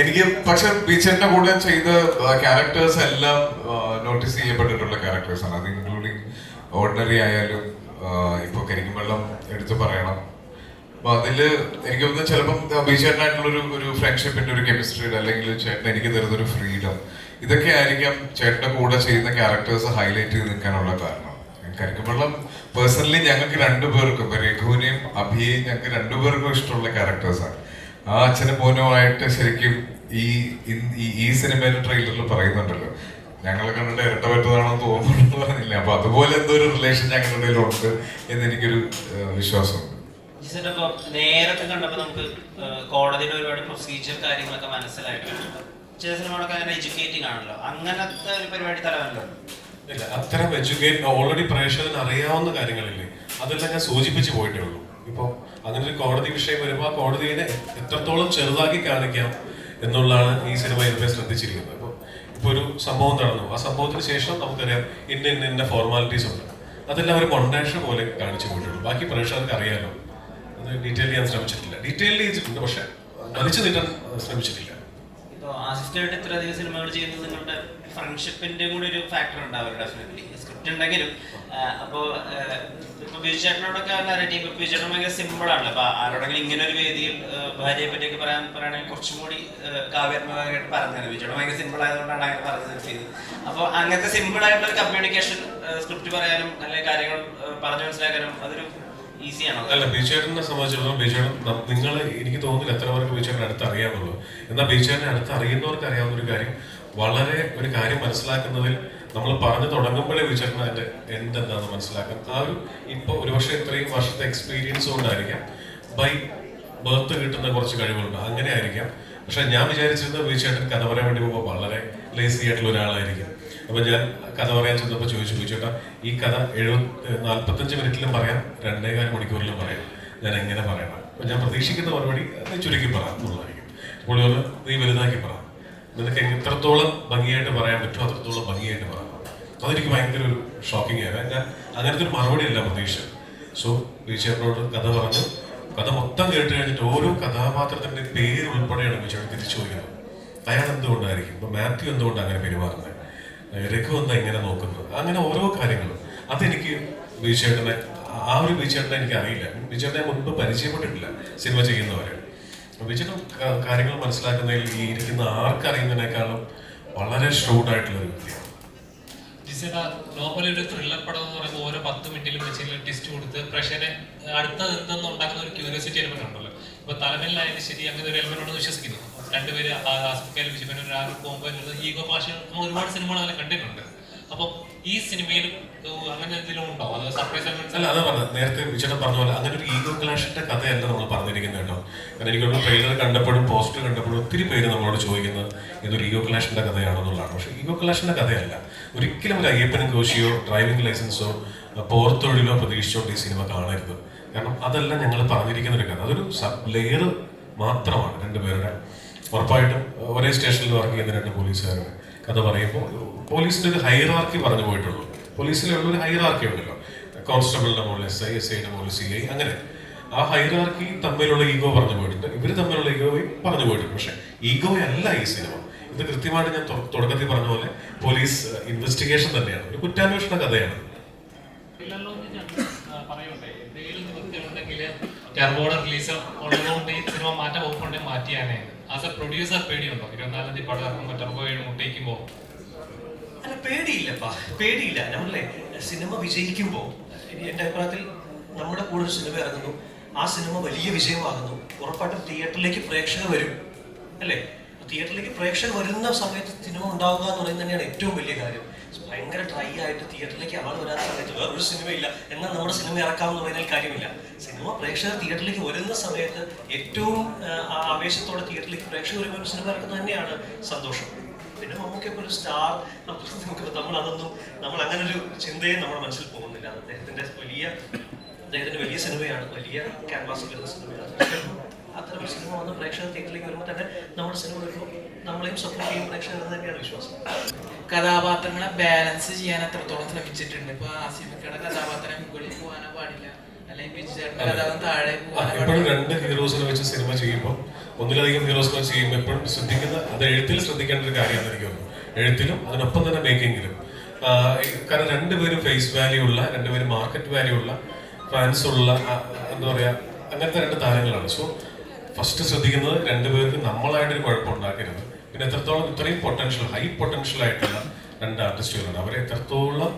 എനിക്ക് പക്ഷെ ബീച്ചറിന്റെ കൂടെ ചെയ്ത ക്യാരക്ടേഴ്സ് എല്ലാം നോട്ടീസ് ചെയ്യപ്പെട്ടിട്ടുള്ള ക്യാരക്ടേഴ്സാണ്. അത് ഇൻക്ലൂഡിങ് ഓർഡിനറി ആയാലും ഇപ്പൊ കരിക്കും വെള്ളം എടുത്തു പറയണം. അപ്പൊ അതില് എനിക്ക് തോന്നുന്നു ചിലപ്പം ബീച്ചേട്ടനായിട്ടുള്ള ഒരു ഫ്രണ്ട്ഷിപ്പിന്റെ ഒരു കെമിസ്ട്രിയുടെ, അല്ലെങ്കിൽ ചേട്ടൻ എനിക്ക് തരുന്നൊരു ഫ്രീഡം, ഇതൊക്കെ ആയിരിക്കാം ചേട്ടന്റെ കൂടെ ചെയ്യുന്ന ക്യാരക്ടേഴ്സ് ഹൈലൈറ്റ് ചെയ്ത് നിൽക്കാനുള്ള കാരണം. കരിക്കുമ്പള്ളം പേഴ്സണലി ഞങ്ങൾക്ക് രണ്ടുപേർക്കും, രഘുവിനെയും അഭിയെയും ഞങ്ങൾക്ക് രണ്ടുപേർക്കും ഇഷ്ടമുള്ള ക്യാരക്ടേഴ്സാണ്. ആ അച്ഛനും മോനുമായിട്ട് ശരിക്കും ഈ സിനിമയിലെ ട്രെയിലറിൽ പറയുന്നുണ്ടല്ലോ, ഞങ്ങളെ കണ്ടിട്ട് ഇരട്ട പറ്റതാണെന്ന് തോന്നുന്നു പറഞ്ഞില്ല. അപ്പൊ അതുപോലെ എന്തോ ഒരു റിലേഷൻ ഞങ്ങളുടെ ഇടയിലുണ്ട് എന്ന് എനിക്കൊരു വിശ്വാസമുണ്ട്.
നേരത്തെ കണ്ടപ്പോൾ നമുക്ക് കോടതിയുടെ ഒരുപാട് പ്രൊസീജിയർ കാര്യങ്ങളൊക്കെ മനസ്സിലായിട്ടുണ്ട്. ചില സിനിമകളൊക്കെ അങ്ങനെ എഡ്യൂക്കേറ്റിംഗ് ആണല്ലോ, അങ്ങനത്തെ ഒരു പരിപാടി തലവല്ലോ?
ഇല്ല, അത്തരം എഡ്യൂക്കേറ്റ് ഓൾറെഡി പ്രേക്ഷകന് അറിയാവുന്ന കാര്യങ്ങളില്ലേ, അതെല്ലാം ഞാൻ സൂചിപ്പിച്ചു പോയിട്ടേ ഉള്ളൂ. ഇപ്പോൾ അങ്ങനെ ഒരു കോടതി വിഷയം വരുമ്പോൾ ആ കോടതിയെ എത്രത്തോളം ചെറുതാക്കി കാണിക്കാം എന്നുള്ളതാണ് ഈ സിനിമ ഇതിനെ ശ്രദ്ധിച്ചിരിക്കുന്നത്. ഇപ്പോൾ ഒരു സംഭവം നടന്നു, ആ സംഭവത്തിന് ശേഷം നമുക്കറിയാം ഇന്ന ഫോർമാലിറ്റീസ് ഉണ്ട്, അതെല്ലാം ഒരു മൊണ്ടാഷ പോലെ കാണിച്ചു പോയിട്ടുള്ളൂ. ബാക്കി പ്രേക്ഷകർക്ക് അറിയാലോ, അത് ഡീറ്റെയിൽ ചെയ്യാൻ ശ്രമിച്ചിട്ടില്ല. ഡീറ്റെയിൽ ചെയ്തിട്ടുണ്ട്, പക്ഷെ വലിച്ചു നീട്ടാൻ ശ്രമിച്ചിട്ടില്ല.
ഇപ്പോൾ ആസിഫായിട്ട് ഇത്രയധികം സിനിമകൾ ചെയ്യുന്നത് നിങ്ങളുടെ ഫ്രണ്ട്ഷിപ്പിന്റെ കൂടി ഒരു ഫാക്ടർ ഉണ്ടാവും ഡെഫിനറ്റ്ലി, സ്ക്രിപ്റ്റ് ഉണ്ടെങ്കിലും. അപ്പോൾ ഇപ്പൊ ബിജു ചേട്ടനോടൊക്കെ നരേറ്റീവ്, ബിജു ചേട്ടൻ ഭയങ്കര സിമ്പിൾ ആണല്ലോ. അപ്പൊ ആരോടെങ്കിലും ഇങ്ങനെ ഒരു വേദിയിൽ ഭാര്യയെ പറ്റിയൊക്കെ പറയുകയാണെങ്കിൽ കുറച്ചും കൂടി കാവ്യാത്മകമായിട്ട് പറഞ്ഞത്. ബിജു ചേട്ടൻ ഭയങ്കര സിമ്പിൾ ആയതുകൊണ്ടാണ് അങ്ങനെ പറഞ്ഞത് ചെയ്തത്. അപ്പോൾ അങ്ങനത്തെ സിമ്പിൾ ആയിട്ടുള്ള ഒരു കമ്മ്യൂണിക്കേഷൻ, സ്ക്രിപ്റ്റ് പറയാനും അല്ലെങ്കിൽ കാര്യങ്ങൾ പറഞ്ഞു മനസ്സിലാക്കാനും അതൊരു ഈസിയാണോ?
അല്ല, ബിജുചേട്ടനെ സംബന്ധിച്ചിടത്തോളം ബിജുചേട്ടൻ നിങ്ങൾ എനിക്ക് തോന്നുന്നില്ല എത്ര പേർക്ക് ബിജുചേട്ടൻ അടുത്ത് അറിയാവുള്ളൂ. എന്നാൽ ബിജുചേട്ടനെ അടുത്ത് അറിയുന്നവർക്ക് അറിയാവുന്ന ഒരു കാര്യം, വളരെ ഒരു കാര്യം മനസ്സിലാക്കുന്നതിൽ നമ്മൾ പറഞ്ഞു തുടങ്ങുമ്പോഴേ ബിജുചേട്ടൻ അതിന്റെ എന്തെന്താണെന്ന് മനസ്സിലാക്കും. ആ ഒരു ഇപ്പോൾ ഒരുപക്ഷെ ഇത്രയും വർഷത്തെ എക്സ്പീരിയൻസ് കൊണ്ടായിരിക്കാം, ബൈ ബർത്ത് കിട്ടുന്ന കുറച്ച് കഴിവുകളുണ്ട്, അങ്ങനെ ആയിരിക്കാം. പക്ഷെ ഞാൻ വിചാരിച്ചിരുന്നത് ബിജുചേട്ടൻ കഥ പറയാൻ വേണ്ടി പോകുമ്പോൾ വളരെ ലേസി ആയിട്ടുള്ള ഒരാളായിരിക്കും. അപ്പൊ ഞാൻ കഥ പറയാൻ ചെന്നപ്പോൾ ചോദിച്ചു, ബിജുചേട്ടാ ഈ കഥ 45 മിനിറ്റിലും പറയാം, 2.25 മണിക്കൂറിലും പറയാം, ഞാൻ എങ്ങനെ പറയണം? അപ്പൊ ഞാൻ പ്രതീക്ഷിക്കുന്ന മറുപടി നീ ചുരുക്കി പറയാം എന്നുള്ളതായിരിക്കും. അപ്പോൾ നീ വലുതാക്കി പറ, നിനക്ക് എത്രത്തോളം ഭംഗിയായിട്ട് പറയാൻ പറ്റുമോ അത്രത്തോളം ഭംഗിയായിട്ട് പറയാം. അതെനിക്ക് ഭയങ്കര ഒരു ഷോക്കിംഗ് ആയിരുന്നു. ഞാൻ അങ്ങനത്തെ ഒരു മറുപടി അല്ല പ്രതീക്ഷിച്ചത്. സോ ബിജുചേട്ടനോട് കഥ പറഞ്ഞു, കഥ മൊത്തം കേട്ട് കഴിഞ്ഞിട്ട് ഓരോ കഥാപാത്രത്തിന്റെ പേര് ഉൾപ്പെടെയാണ് ബിജുചേട്ടൻ തിരിച്ചു ചോദിക്കുന്നത്. അയാൾ എന്തുകൊണ്ടായിരിക്കും, ഇപ്പൊ മാത്യു എന്തുകൊണ്ടാണ് അങ്ങനെ പെരുമാറുന്നത്, രഘു എന്താ ഇങ്ങനെ നോക്കുന്നത്, അങ്ങനെ ഓരോ കാര്യങ്ങളും. അതെനിക്ക് ബിജുചേട്ടനെ, ആ ഒരു ബിജുചേട്ടനെ എനിക്ക് അറിയില്ല, ബിജുചേട്ടനെ മുൻപ് പരിചയപ്പെട്ടിട്ടില്ല സിനിമ ചെയ്യുന്നവരെ. ബിജുചേട്ടൻ കാര്യങ്ങൾ മനസ്സിലാക്കുന്നതിൽ ഈ ഇരിക്കുന്ന ആർക്കറിയുന്നതിനേക്കാളും വളരെ ഷ്രൂഡായിട്ടുള്ള ഒരു വ്യക്തിയാണ്.
നോർമലി ഒരു ത്രില്ലർ പടം എന്ന് പറയുമ്പോൾ ഓരോ 10 മിനിറ്റിലും വെച്ച് ടിസ്റ്റ് കൊടുത്ത് പ്രേക്ഷകരെ അടുത്തത് എന്തെന്ന് ഉണ്ടാക്കുന്ന ഒരു ക്യൂരിയോസിറ്റി എലിമെന്റ് ഉണ്ടല്ലോ. ഇപ്പൊ തലമേലായാലും ശരി, അങ്ങനെ ഒരു എലിമെന്റ് ഉണ്ടെന്ന് വിശ്വസിക്കുന്നു. രണ്ടുപേര് ആസിഫായാലും ബിജുവിനും പോകുമ്പോൾ ഈഗോ ഭാഷ നമ്മൾ ഒരുപാട് സിനിമകൾ അങ്ങനെ കണ്ടിട്ടുണ്ട്. അപ്പം ഈ സിനിമയിൽ അങ്ങനെ എന്തെങ്കിലും ഉണ്ടോ, അത് സർപ്രൈസ് എലിമെന്റ്സ്?
അല്ല, അതാ പറഞ്ഞത്, നേരത്തെ ബിജുചേട്ടൻ പറഞ്ഞ പോലെ അങ്ങനെ ഒരു ഈഗോ ക്ലാഷിന്റെ കഥയല്ല നമ്മൾ പറഞ്ഞിരിക്കുന്നത് കേട്ടോ. കാരണം എനിക്കൊരു ട്രെയിലർ കണ്ടപ്പോഴും പോസ്റ്റർ കണ്ടപ്പോഴും ഒത്തിരി പേര് നമ്മളോട് ചോദിക്കുന്നത് ഇതൊരു ഈഗോ ക്ലാഷിന്റെ കഥയാണെന്നുള്ളതാണ്. പക്ഷെ ഈഗോ ക്ലാഷിന്റെ കഥയല്ല. ഒരിക്കലും ഒരു അയ്യപ്പനും കോശിയോ ഡ്രൈവിംഗ് ലൈസൻസോ പോർത്തൊഴിലോ പ്രതീക്ഷിച്ചുകൊണ്ട് ഈ സിനിമ കാണരുത്. കാരണം അതെല്ലാം ഞങ്ങൾ പറഞ്ഞിരിക്കുന്ന ഒരു കഥ, അതൊരു സബ് ലെയർ മാത്രമാണ്. രണ്ടുപേരുടെ ഉറപ്പായിട്ടും ഒരേ സ്റ്റേഷനിൽ വർക്ക് ചെയ്യുന്ന 2 പോലീസുകാരുടെ കഥ പറയുമ്പോൾ പോലീസിന്റെ ഒരു ഹൈറാർക്കി പറഞ്ഞു പോയിട്ടുള്ളൂ. പോലീസിലുള്ള ഒരു ഹൈറാർക്കി ഉണ്ടല്ലോ, കോൺസ്റ്റബിളിന്റെ മുകളിൽ SI, SIയുടെ മുകളിൽ CI, അങ്ങനെ ആ ഹൈറാർക്കി തമ്മിലുള്ള ഈഗോ പറഞ്ഞു പോയിട്ടുണ്ട്, ഇവര് തമ്മിലുള്ള ഈഗോയും പറഞ്ഞു പോയിട്ടുണ്ട്. പക്ഷെ ഈഗോ അല്ല ഈ സിനിമ. ഇത് കൃത്യമായിട്ട് ഞാൻ തുടക്കത്തിൽ പറഞ്ഞ പോലെ പോലീസ് ഇൻവെസ്റ്റിഗേഷൻ തന്നെയാണ്, ഒരു കുറ്റാന്വേഷണ കഥയാണ്.
റിലീസ് ഉള്ളതുകൊണ്ട് ഈ സിനിമ മാറ്റാൻ പോകുന്നുണ്ടെങ്കിൽ മാറ്റിയാനേ. ആസ് എ പ്രൊഡ്യൂസർ പേടിയുണ്ടോ 24-ാം തീയതി പടം ഇറങ്ങുമ്പോൾ ടർബോ മുട്ടിക്കുമ്പോൾ?
അല്ല, പേടിയില്ലപ്പാ, പേടിയില്ല. നമ്മളെ സിനിമ വിജയിക്കുമ്പോൾ എൻ്റെ അഭിപ്രായത്തിൽ നമ്മുടെ കൂടെ ഒരു സിനിമ ഇറങ്ങുന്നു, ആ സിനിമ വലിയ വിജയമാകുന്നു, ഉറപ്പായിട്ടും തിയേറ്ററിലേക്ക് പ്രേക്ഷകർ വരും അല്ലേ? തിയേറ്ററിലേക്ക് പ്രേക്ഷകർ വരുന്ന സമയത്ത് സിനിമ ഉണ്ടാവുക എന്ന് പറയുന്നത് തന്നെയാണ് ഏറ്റവും വലിയ കാര്യം. ഭയങ്കര ഡ്രൈ ആയിട്ട് തിയേറ്ററിലേക്ക് ആൾ വരാത്ത സമയത്ത് വേറൊരു സിനിമയില്ല എന്നാൽ നമ്മുടെ സിനിമ ഇറക്കാമെന്ന് പറയുന്നതിൽ കാര്യമില്ല. സിനിമ പ്രേക്ഷകർ തിയേറ്ററിലേക്ക് വരുന്ന സമയത്ത് ഏറ്റവും ആവേശത്തോടെ തിയേറ്ററിലേക്ക് പ്രേക്ഷകർ വരുമ്പോൾ ഒരു സിനിമ ഇറക്കുന്നത് തന്നെയാണ് സന്തോഷം. പിന്നെ നമുക്കിപ്പോൾ ഒരു സ്റ്റാർ, നമ്മൾ അങ്ങനെ ഒരു ചിന്തയും നമ്മുടെ മനസ്സിൽ പോകുന്നില്ല. അദ്ദേഹത്തിന്റെ വലിയ സിനിമയാണ്, വലിയ ക്യാൻവാസിൽ വരുന്ന സിനിമയാണ്. അത്തരം ഒരു സിനിമ വന്ന് പ്രേക്ഷകർ തിയേറ്ററിലേക്ക് വരുമ്പോൾ തന്നെ നമ്മുടെ സിനിമ വരുമ്പോൾ നമ്മളെയും സപ്പോർട്ട് ചെയ്യും പ്രേക്ഷകർ എന്ന് തന്നെയാണ് വിശ്വാസം.
കഥാപാത്രങ്ങളെ ബാലൻസ് ചെയ്യാൻ എത്രത്തോളം ശ്രമിച്ചിട്ടുണ്ട്? ഇപ്പൊ ആസിഫിക്കയുടെ കഥാപാത്രം മുകളിൽ പോകാനോ പാടില്ല, അല്ലെങ്കിൽ ബിജുചേട്ടന്റെ കഥാപാത്രം താഴെ പോകാനോ
എപ്പോഴും
പാടില്ല.
രണ്ട് ഹീറോസിനെ വെച്ച് സിനിമ ചെയ്യുമ്പോൾ ഒന്നിലധികം ഹീറോസിനെ വെച്ച് ചെയ്യുമ്പോൾ എപ്പോഴും ശ്രദ്ധിക്കുന്ന അത് എഴുത്തിൽ ശ്രദ്ധിക്കേണ്ട ഒരു കാര്യമാണ് എനിക്ക് തോന്നുന്നു. എഴുത്തിലും അതിനൊപ്പം തന്നെ മേക്കിങ്ങിലും. കാരണം രണ്ടുപേരും ഫേസ് വാല്യൂ ഉള്ള, രണ്ടുപേരും മാർക്കറ്റ് വാല്യൂ ഉള്ള, ഫാൻസ് ഉള്ള, എന്താ പറയാ, അങ്ങനത്തെ രണ്ട് താരങ്ങളാണ്. സോ ഫസ്റ്റ് ശ്രദ്ധിക്കുന്നത് രണ്ടുപേർക്ക് നമ്മളായിട്ടൊരു കുഴപ്പം ഉണ്ടാക്കരുത്. പിന്നെ എത്രത്തോളം ഇത്രയും പൊട്ടൻഷ്യൽ, ഹൈ പൊട്ടൻഷ്യൽ ആയിട്ടുള്ള രണ്ട് ആർട്ടിസ്റ്റുകളാണ്. അവരെ എത്രത്തോളം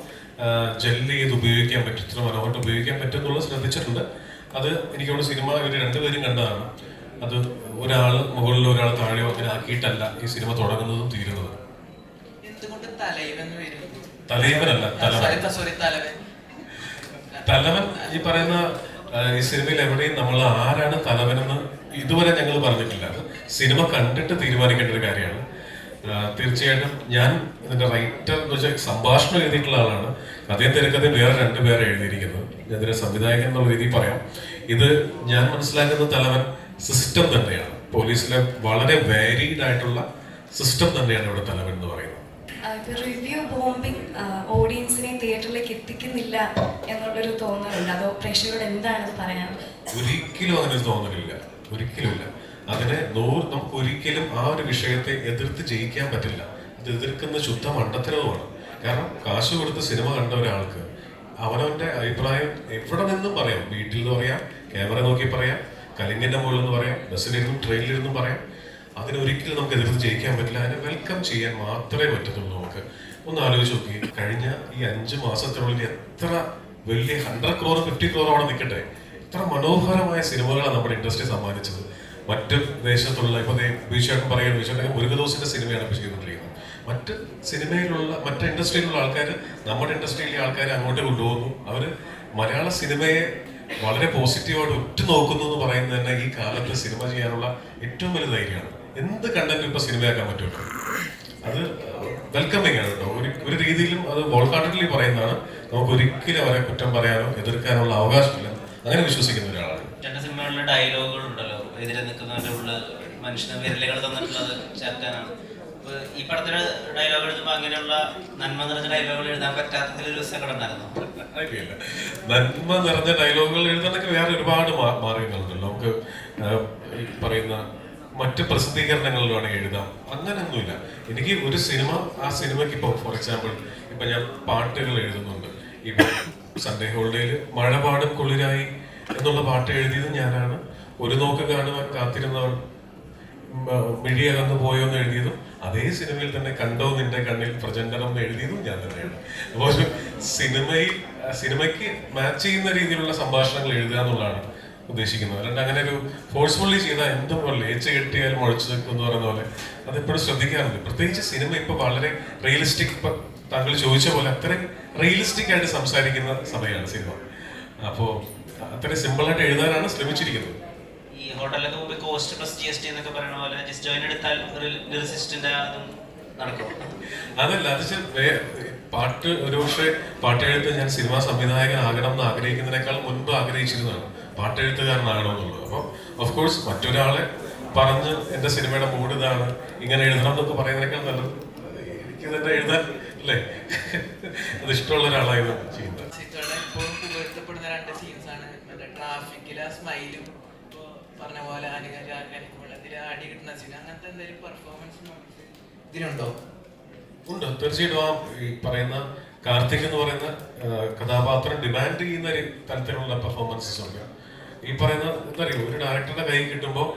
ജെല്ല് ചെയ്ത് ഉപയോഗിക്കാൻ പറ്റും, ഇത്ര മനോഹരമായിട്ട് ഉപയോഗിക്കാൻ പറ്റും എന്നുള്ളത് ശ്രദ്ധിച്ചിട്ടുണ്ട്. അത് എനിക്കവിടെ സിനിമ ഇവർ രണ്ടുപേരും കണ്ടതാണ്. അത് ഒരാൾ മുകളിൽ ഒരാൾ താഴെയോ അങ്ങനെ ആക്കിയിട്ടല്ല ഈ സിനിമ തുടങ്ങുന്നതും തീരുന്നതും.
എന്തുകൊണ്ട് തലൈവൻ വരും?
തലൈവനല്ല, തലവൻ. തലവൻ ഈ പറയുന്ന ഈ സിനിമയിൽ എവിടെയും നമ്മൾ ആരാണ് തലവനെന്ന് ഇതുവരെ ഞങ്ങൾ പറഞ്ഞിട്ടില്ല. അത് സിനിമ കണ്ടിട്ട് തീരുമാനിക്കേണ്ട ഒരു കാര്യമാണ്. തീർച്ചയായിട്ടും ഞാൻ ഇതിന്റെ റൈറ്റർ എന്ന് വെച്ചാൽ സംഭാഷണം എഴുതിയിട്ടുള്ള ആളാണ്. കഥയും തിരക്കഥയും വേറെ രണ്ടുപേരെ എഴുതിയിരിക്കുന്നത്. ഞാൻ ഇതിന്റെ സംവിധായകൻ എന്നുള്ള രീതിയിൽ പറയാം. ഇത് ഞാൻ മനസ്സിലാക്കുന്ന തലവൻ സിസ്റ്റം തന്നെയാണ്. പോലീസിലെ വളരെ വാരീഡ് ആയിട്ടുള്ള സിസ്റ്റം തന്നെയാണ് ഇവിടെ തലവൻ എന്ന് പറയുന്നത്.
റിവ്യൂ ബോംബിംഗ് ഓഡിയൻസിനെ തിയേറ്ററിലേക്ക് എത്തിക്കുന്നില്ല എന്നുള്ളൊരു തോന്നലുണ്ട്. അതോ പ്രേക്ഷകരോട് എന്താണ് പറയാനുള്ളത്?
ഒരിക്കലും അങ്ങനെ തോന്നലില്ല, ഒരിക്കലുമില്ല. അതിനെ നമുക്ക് ഒരിക്കലും ആ ഒരു വിഷയത്തെ എതിർത്ത് ജയിക്കാൻ പറ്റില്ല. അത് എതിർക്കുന്ന ശുദ്ധ മണ്ടത്തരവുമാണ്. കാരണം കാശ് കൊടുത്ത് സിനിമ കണ്ട ഒരാൾക്ക് അവനവന്റെ അഭിപ്രായം എവിടെ നിന്നും പറയാം. വീട്ടിൽ നിന്ന് പറയാം, ക്യാമറ നോക്കി പറയാം, കലിങ്ങിന്റെ മുകളിൽ നിന്ന് പറയാം, ബസ്സിലിരുന്നും ട്രെയിനിലിരുന്നും പറയാം. അതിനൊരിക്കലും നമുക്ക് എതിർത്ത് ജയിക്കാൻ പറ്റില്ല. അതിനെ വെൽക്കം ചെയ്യാൻ മാത്രമേ പറ്റത്തുള്ളൂ. നമുക്ക് ഒന്ന് ആലോചിച്ച് നോക്കി, കഴിഞ്ഞ ഈ 5 മാസത്തിനുള്ളിൽ എത്ര വലിയ 100 crore 50 crore അവിടെ നിൽക്കട്ടെ, എത്ര മനോഹരമായ സിനിമകളാണ് നമ്മുടെ ഇൻഡസ്ട്രി സമ്മാനിച്ചത്. മറ്റ് ദേശത്തുള്ള ഇപ്പൊ ബീച്ചേട്ടൻ പറയുന്നത്, ബീച്ചേട്ടൻ മുരുകദോസിന്റെ സിനിമയാണ് ഇപ്പൊ ചെയ്തുകൊണ്ടിരിക്കുന്നത്. മറ്റ് സിനിമയിലുള്ള മറ്റ് ഇൻഡസ്ട്രിയിലുള്ള ആൾക്കാർ നമ്മുടെ ഇൻഡസ്ട്രിയിലെ ആൾക്കാരെ അങ്ങോട്ട് കൊണ്ടുപോകുന്നു. അവര് മലയാള സിനിമയെ വളരെ പോസിറ്റീവായിട്ട് ഉറ്റുനോക്കുന്നു എന്ന് പറയുന്നത് തന്നെ ഈ കാലത്ത് സിനിമ ചെയ്യാനുള്ള ഏറ്റവും വലിയ ധൈര്യമാണ്. എന്ത് കണ്ടന്റും ഇപ്പൊ സിനിമയാക്കാൻ പറ്റുമല്ലോ. അത് വെൽക്കമിങ് ആണ് കേട്ടോ. ഒരു രീതിയിലും അത് വോൾ ഹാർട്ടഡ്ലി പറയുന്നതാണ്. നമുക്ക് ഒരിക്കലും അവരെ കുറ്റം പറയാനോ എതിർക്കാനുള്ള അവകാശമില്ല. അങ്ങനെ വിശ്വസിക്കുന്ന ഒരാളാണ്.
രണ്ട് സിനിമകളിലെ ഡയലോഗുകൾ ഉണ്ടല്ലോ, എതിരെ നിൽക്കുന്നവരുടെ ഉള്ള മനുഷ്യന് വിരലുകൾ തന്നിട്ടുള്ളത് ചേർക്കാനാണ്. ഈ പടത്തില് ഡയലോഗ് എഴുതുമ്പോൾ അങ്ങനെയുള്ള നന്മ നിറഞ്ഞ ഡയലോഗുകൾ എഴുതാൻ പറ്റാത്തതിലൊരു സങ്കടം ഉണ്ടായിരുന്നു.
നന്മ നിറഞ്ഞ ഡയലോഗുകൾ എഴുതാനൊക്കെ വേറെ ഒരുപാട് മാർഗങ്ങളുണ്ടല്ലോ. നമുക്ക് ഈ പറയുന്ന മറ്റ് പ്രസിദ്ധീകരണങ്ങളിലാണ് എഴുതാം, അങ്ങനെയൊന്നുമില്ല. എനിക്ക് ഒരു സിനിമ, ആ സിനിമയ്ക്ക് ഇപ്പോൾ ഫോർ എക്സാമ്പിൾ ഇപ്പൊ ഞാൻ പാട്ടുകൾ എഴുതുന്നുണ്ട്. ഇപ്പൊ സൺഡേ ഹോളിഡേയില് മഴ പാടും കുളിരായി എന്നുള്ള പാട്ട് എഴുതിയത് ഞാനാണ്. ഒരു നോക്ക് കാണുവാൻ കാത്തിരുന്നവൾ മിഴിയകന്നു പോയോ എന്ന് എഴുതിയതും അതേ സിനിമയിൽ തന്നെ കണ്ടോ നിന്റെ കണ്ണിൽ പ്രചണ്ഡനം എന്ന് എഴുതിയതും ഞാൻ തന്നെയാണ്. അപ്പോൾ ഒരു സിനിമയ്ക്ക് മാച്ച് ചെയ്യുന്ന രീതിയിലുള്ള സംഭാഷണങ്ങൾ എഴുതുക എന്നുള്ളതാണ് ഉദ്ദേശിക്കുന്നത്. അല്ലാണ്ട് അങ്ങനെ ഒരു ഫോഴ്സ്ഫുള്ളി ചെയ്താൽ എന്തും പോലെ ഏച്ച് കെട്ടിയാലും മുഴച്ചു നിൽക്കും എന്ന് പറയുന്ന പോലെ അതെപ്പോഴും ശ്രദ്ധിക്കാറുണ്ട്. പ്രത്യേകിച്ച് സിനിമ ഇപ്പൊ വളരെ റിയലിസ്റ്റിക്, ഇപ്പൊ താങ്കൾ ചോദിച്ച പോലെ അത്രയും റിയലിസ്റ്റിക് ആയിട്ട് സംസാരിക്കുന്ന സമയമാണ് സിനിമ. അപ്പോൾ അത്രയും സിമ്പിളായിട്ട് എഴുതാനാണ് ശ്രമിച്ചിരിക്കുന്നത്.
ഈ ഹോട്ടലിലൊക്കെ മുമ്പ് കോസ്റ്റ് പ്ലസ് GST എന്നൊക്കെ പറയുന്ന പോലെ ജസ്റ്റ് ജോയിൻ എടുത്താൽ ലിറിസിസ്റ്റിന്റെ അതും നടക്കും.
അതല്ല, അത് പാട്ട് ഒരുപക്ഷെ പാട്ടെഴുത്ത് ഞാൻ സിനിമാ സംവിധായകനാകണം എന്ന് ആഗ്രഹിക്കുന്നതിനേക്കാൾ മുൻപ് ആഗ്രഹിച്ചിരുന്നതാണ് പാട്ടെഴുത്തുകാരനാകണമെന്നുള്ളത്. അപ്പോൾ ഓഫ് കോഴ്സ് മറ്റൊരാളെ പറഞ്ഞ് എൻ്റെ സിനിമയുടെ മൂഡ് ഇതാണ്, ഇങ്ങനെ എഴുതണം എന്നൊക്കെ പറയുന്നതിനേക്കാൾ നല്ലത് എനിക്ക് തന്നെ എഴുതാൻ അല്ലേ, അത് ഇഷ്ടമുള്ള ഒരാളായിരുന്നു ചെയ്യുന്നത്.
ഇപ്പോഴും പുകഴ്ത്തപ്പെടുന്ന 2 സീൻസാണ് മറ്റേ ട്രാഫിക്കിലെ സ്മൈലും പറഞ്ഞ പോലെ അതിൽ അടി കിട്ടുന്ന സീൻ. അങ്ങനത്തെ എന്തെങ്കിലും പെർഫോമൻസ് ഇതിനുണ്ടോ?
ഉണ്ട്, തീർച്ചയായിട്ടും. ആ ഈ പറയുന്ന കാർത്തിക് എന്ന് പറയുന്ന കഥാപാത്രം ഡിമാൻഡ് ചെയ്യുന്ന തരത്തിലുള്ള പെർഫോമൻസസ് ഉണ്ട്. ഈ പറയുന്ന എന്താ പറയുക, ഒരു ഡയറക്ടറുടെ കൈ കിട്ടുമ്പോൾ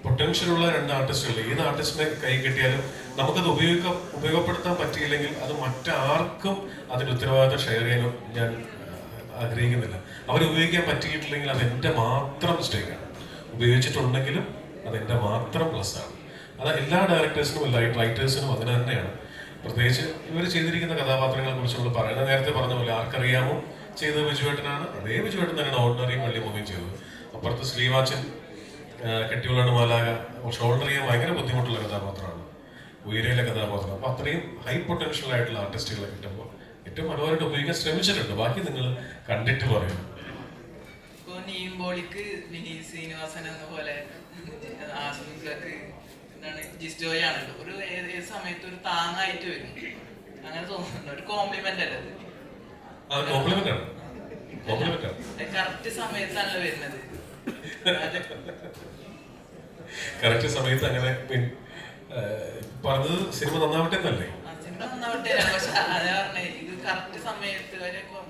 പൊട്ടൻഷ്യൽ ഉള്ള 2 ആർട്ടിസ്റ്റുകൾ, ഏത് ആർട്ടിസ്റ്റിനെ കൈ കിട്ടിയാലും നമുക്കത് ഉപയോഗപ്പെടുത്താൻ പറ്റിയില്ലെങ്കിൽ അത് മറ്റാർക്കും അതിന്റെ ഉത്തരവാദിത്തം ഷെയർ ചെയ്യാനും ഞാൻ ആഗ്രഹിക്കുന്നില്ല. അവരുപയോഗിക്കാൻ പറ്റിയിട്ടില്ലെങ്കിൽ അത് എൻ്റെ മാത്രം മിസ്റ്റേക്കാണ്. ഉപയോഗിച്ചിട്ടുണ്ടെങ്കിലും അത് എൻ്റെ മാത്രം പ്ലസ് ആണ്. അത് എല്ലാ ഡയറക്ടേഴ്സിനും റൈറ്റേഴ്സിനും അങ്ങനെ തന്നെയാണ്. പ്രത്യേകിച്ച് ഇവർ ചെയ്തിരിക്കുന്ന കഥാപാത്രങ്ങളെ കുറിച്ച് നമ്മൾ പറയുന്നത് നേരത്തെ പറഞ്ഞ പോലെ ആർക്കറിയാമോ ചെയ്തത് ബിജുവേട്ടനാണ്. അതേ ബിജുവേട്ടൻ തന്നെയാണ് ഓർഡിനറിയും വലിയ മൂവിയും ചെയ്തത്. അപ്പുറത്ത് ശ്രീവാച്ചൻ കെട്ടിയുള്ളാണ് മാലാക ഷോൾഡർ ചെയ്യാൻ ഭയങ്കര ബുദ്ധിമുട്ടുള്ള കഥാപാത്രമാണ്, ഉയരയിലെ കഥാപാത്രം. അപ്പൊ അത്രയും ഹൈ പൊട്ടൻഷ്യൽ ആയിട്ടുള്ള ആർട്ടിസ്റ്റുകളെ കിട്ടുമ്പോൾ ഏറ്റവും മനോഹരമായിട്ട് ഉപയോഗിക്കാൻ ശ്രമിച്ചിട്ടുണ്ട്. ബാക്കി നിങ്ങൾ കണ്ടിട്ട് പറയും.
ഇപ്പൊ നീമ്പോളിക്ക് വിനീത് ശ്രീനിവാസൻ എന്ന പോലെ ആസ്മികക്ക് എന്താണ് ജിസ്റ്റോയ് ആണല്ലോ, ഒരു ഏത് സമയത്ത് ഒരു താങ്ങായിട്ട് വരും, അങ്ങനെ തോന്നുന്നുണ്ട്. ഒരു കോംപ്ലിമെന്റ് അല്ലേ അത്? കറക്റ്റ് സമയത്താണല്ലോ വരുന്നത്.
കറക്റ്റ് സമയത്ത് അങ്ങനെ പറഞ്ഞത് സിനിമ നന്നാവട്ടെ എന്നല്ലേ?
സിനിമ നന്നാവട്ടെ, പക്ഷെ അതാ പറഞ്ഞേ, ഇത് കറക്റ്റ് സമയത്ത്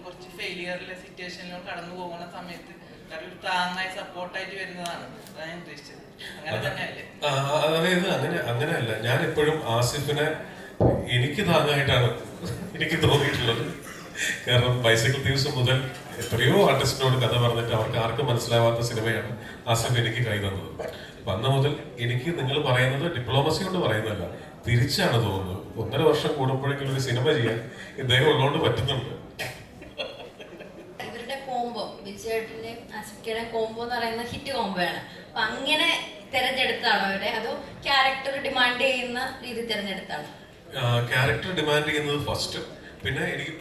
കുറച്ച് ഫെയിലിയറിലെ സിറ്റുവേഷനിലൂടെ കടന്നു പോകുന്ന സമയത്ത് ഒരു താങ്ങായി സപ്പോർട്ടായിട്ട് വരുന്നതാണ്. അതാണ് ഞാൻ ഉദ്ദേശിച്ചത്. അങ്ങനെ തന്നെയല്ലേ?
അതായത് അങ്ങനെയല്ല. ഞാൻ എപ്പോഴും ആസിഫിനെ എനിക്ക് താങ്ങായിട്ടാണ് എനിക്ക് തോന്നിയിട്ടുള്ളത്. കാരണം ബൈസൈക്കിൾ ദിവസം മുതൽ എത്രയോ ആർട്ടിസ്റ്റിനോട് കഥ പറഞ്ഞിട്ട് അവർക്ക് ആർക്കും മനസ്സിലാവാത്ത സിനിമയാണ് ആസിഫ് എനിക്ക് കൈ തന്നത്. അപ്പൊ അന്ന് മുതൽ എനിക്ക് നിങ്ങൾ പറയുന്നത് ഡിപ്ലോമസി കൊണ്ട് പറയുന്നതല്ല, തിരിച്ചാണ് തോന്നുന്നത്. 1.5 വർഷം കൂടുമ്പോഴെങ്കിലും ഒരു സിനിമ ചെയ്യാൻ ഇദ്ദേഹം ഉള്ളതുകൊണ്ട് പറ്റുന്നുണ്ട്.
ഇവരുടെ കോംബോ, വിജയേട്ടന്റെയും ആസിഫിക്കയുടെയും കോംബോ എന്ന് പറയുന്ന ഹിറ്റ് കോംബോയാണ്. അപ്പൊ അങ്ങനെ തിരഞ്ഞെടുത്താണോ അവരെ, അതോ ക്യാരക്ടർ ഡിമാൻഡ് ചെയ്യുന്ന രീതി തിരഞ്ഞെടുത്താണോ?
ക്യാരക്ടർ ഡിമാൻഡ് ചെയ്യുന്നത് ഫസ്റ്റ്. പിന്നെ എനിക്ക്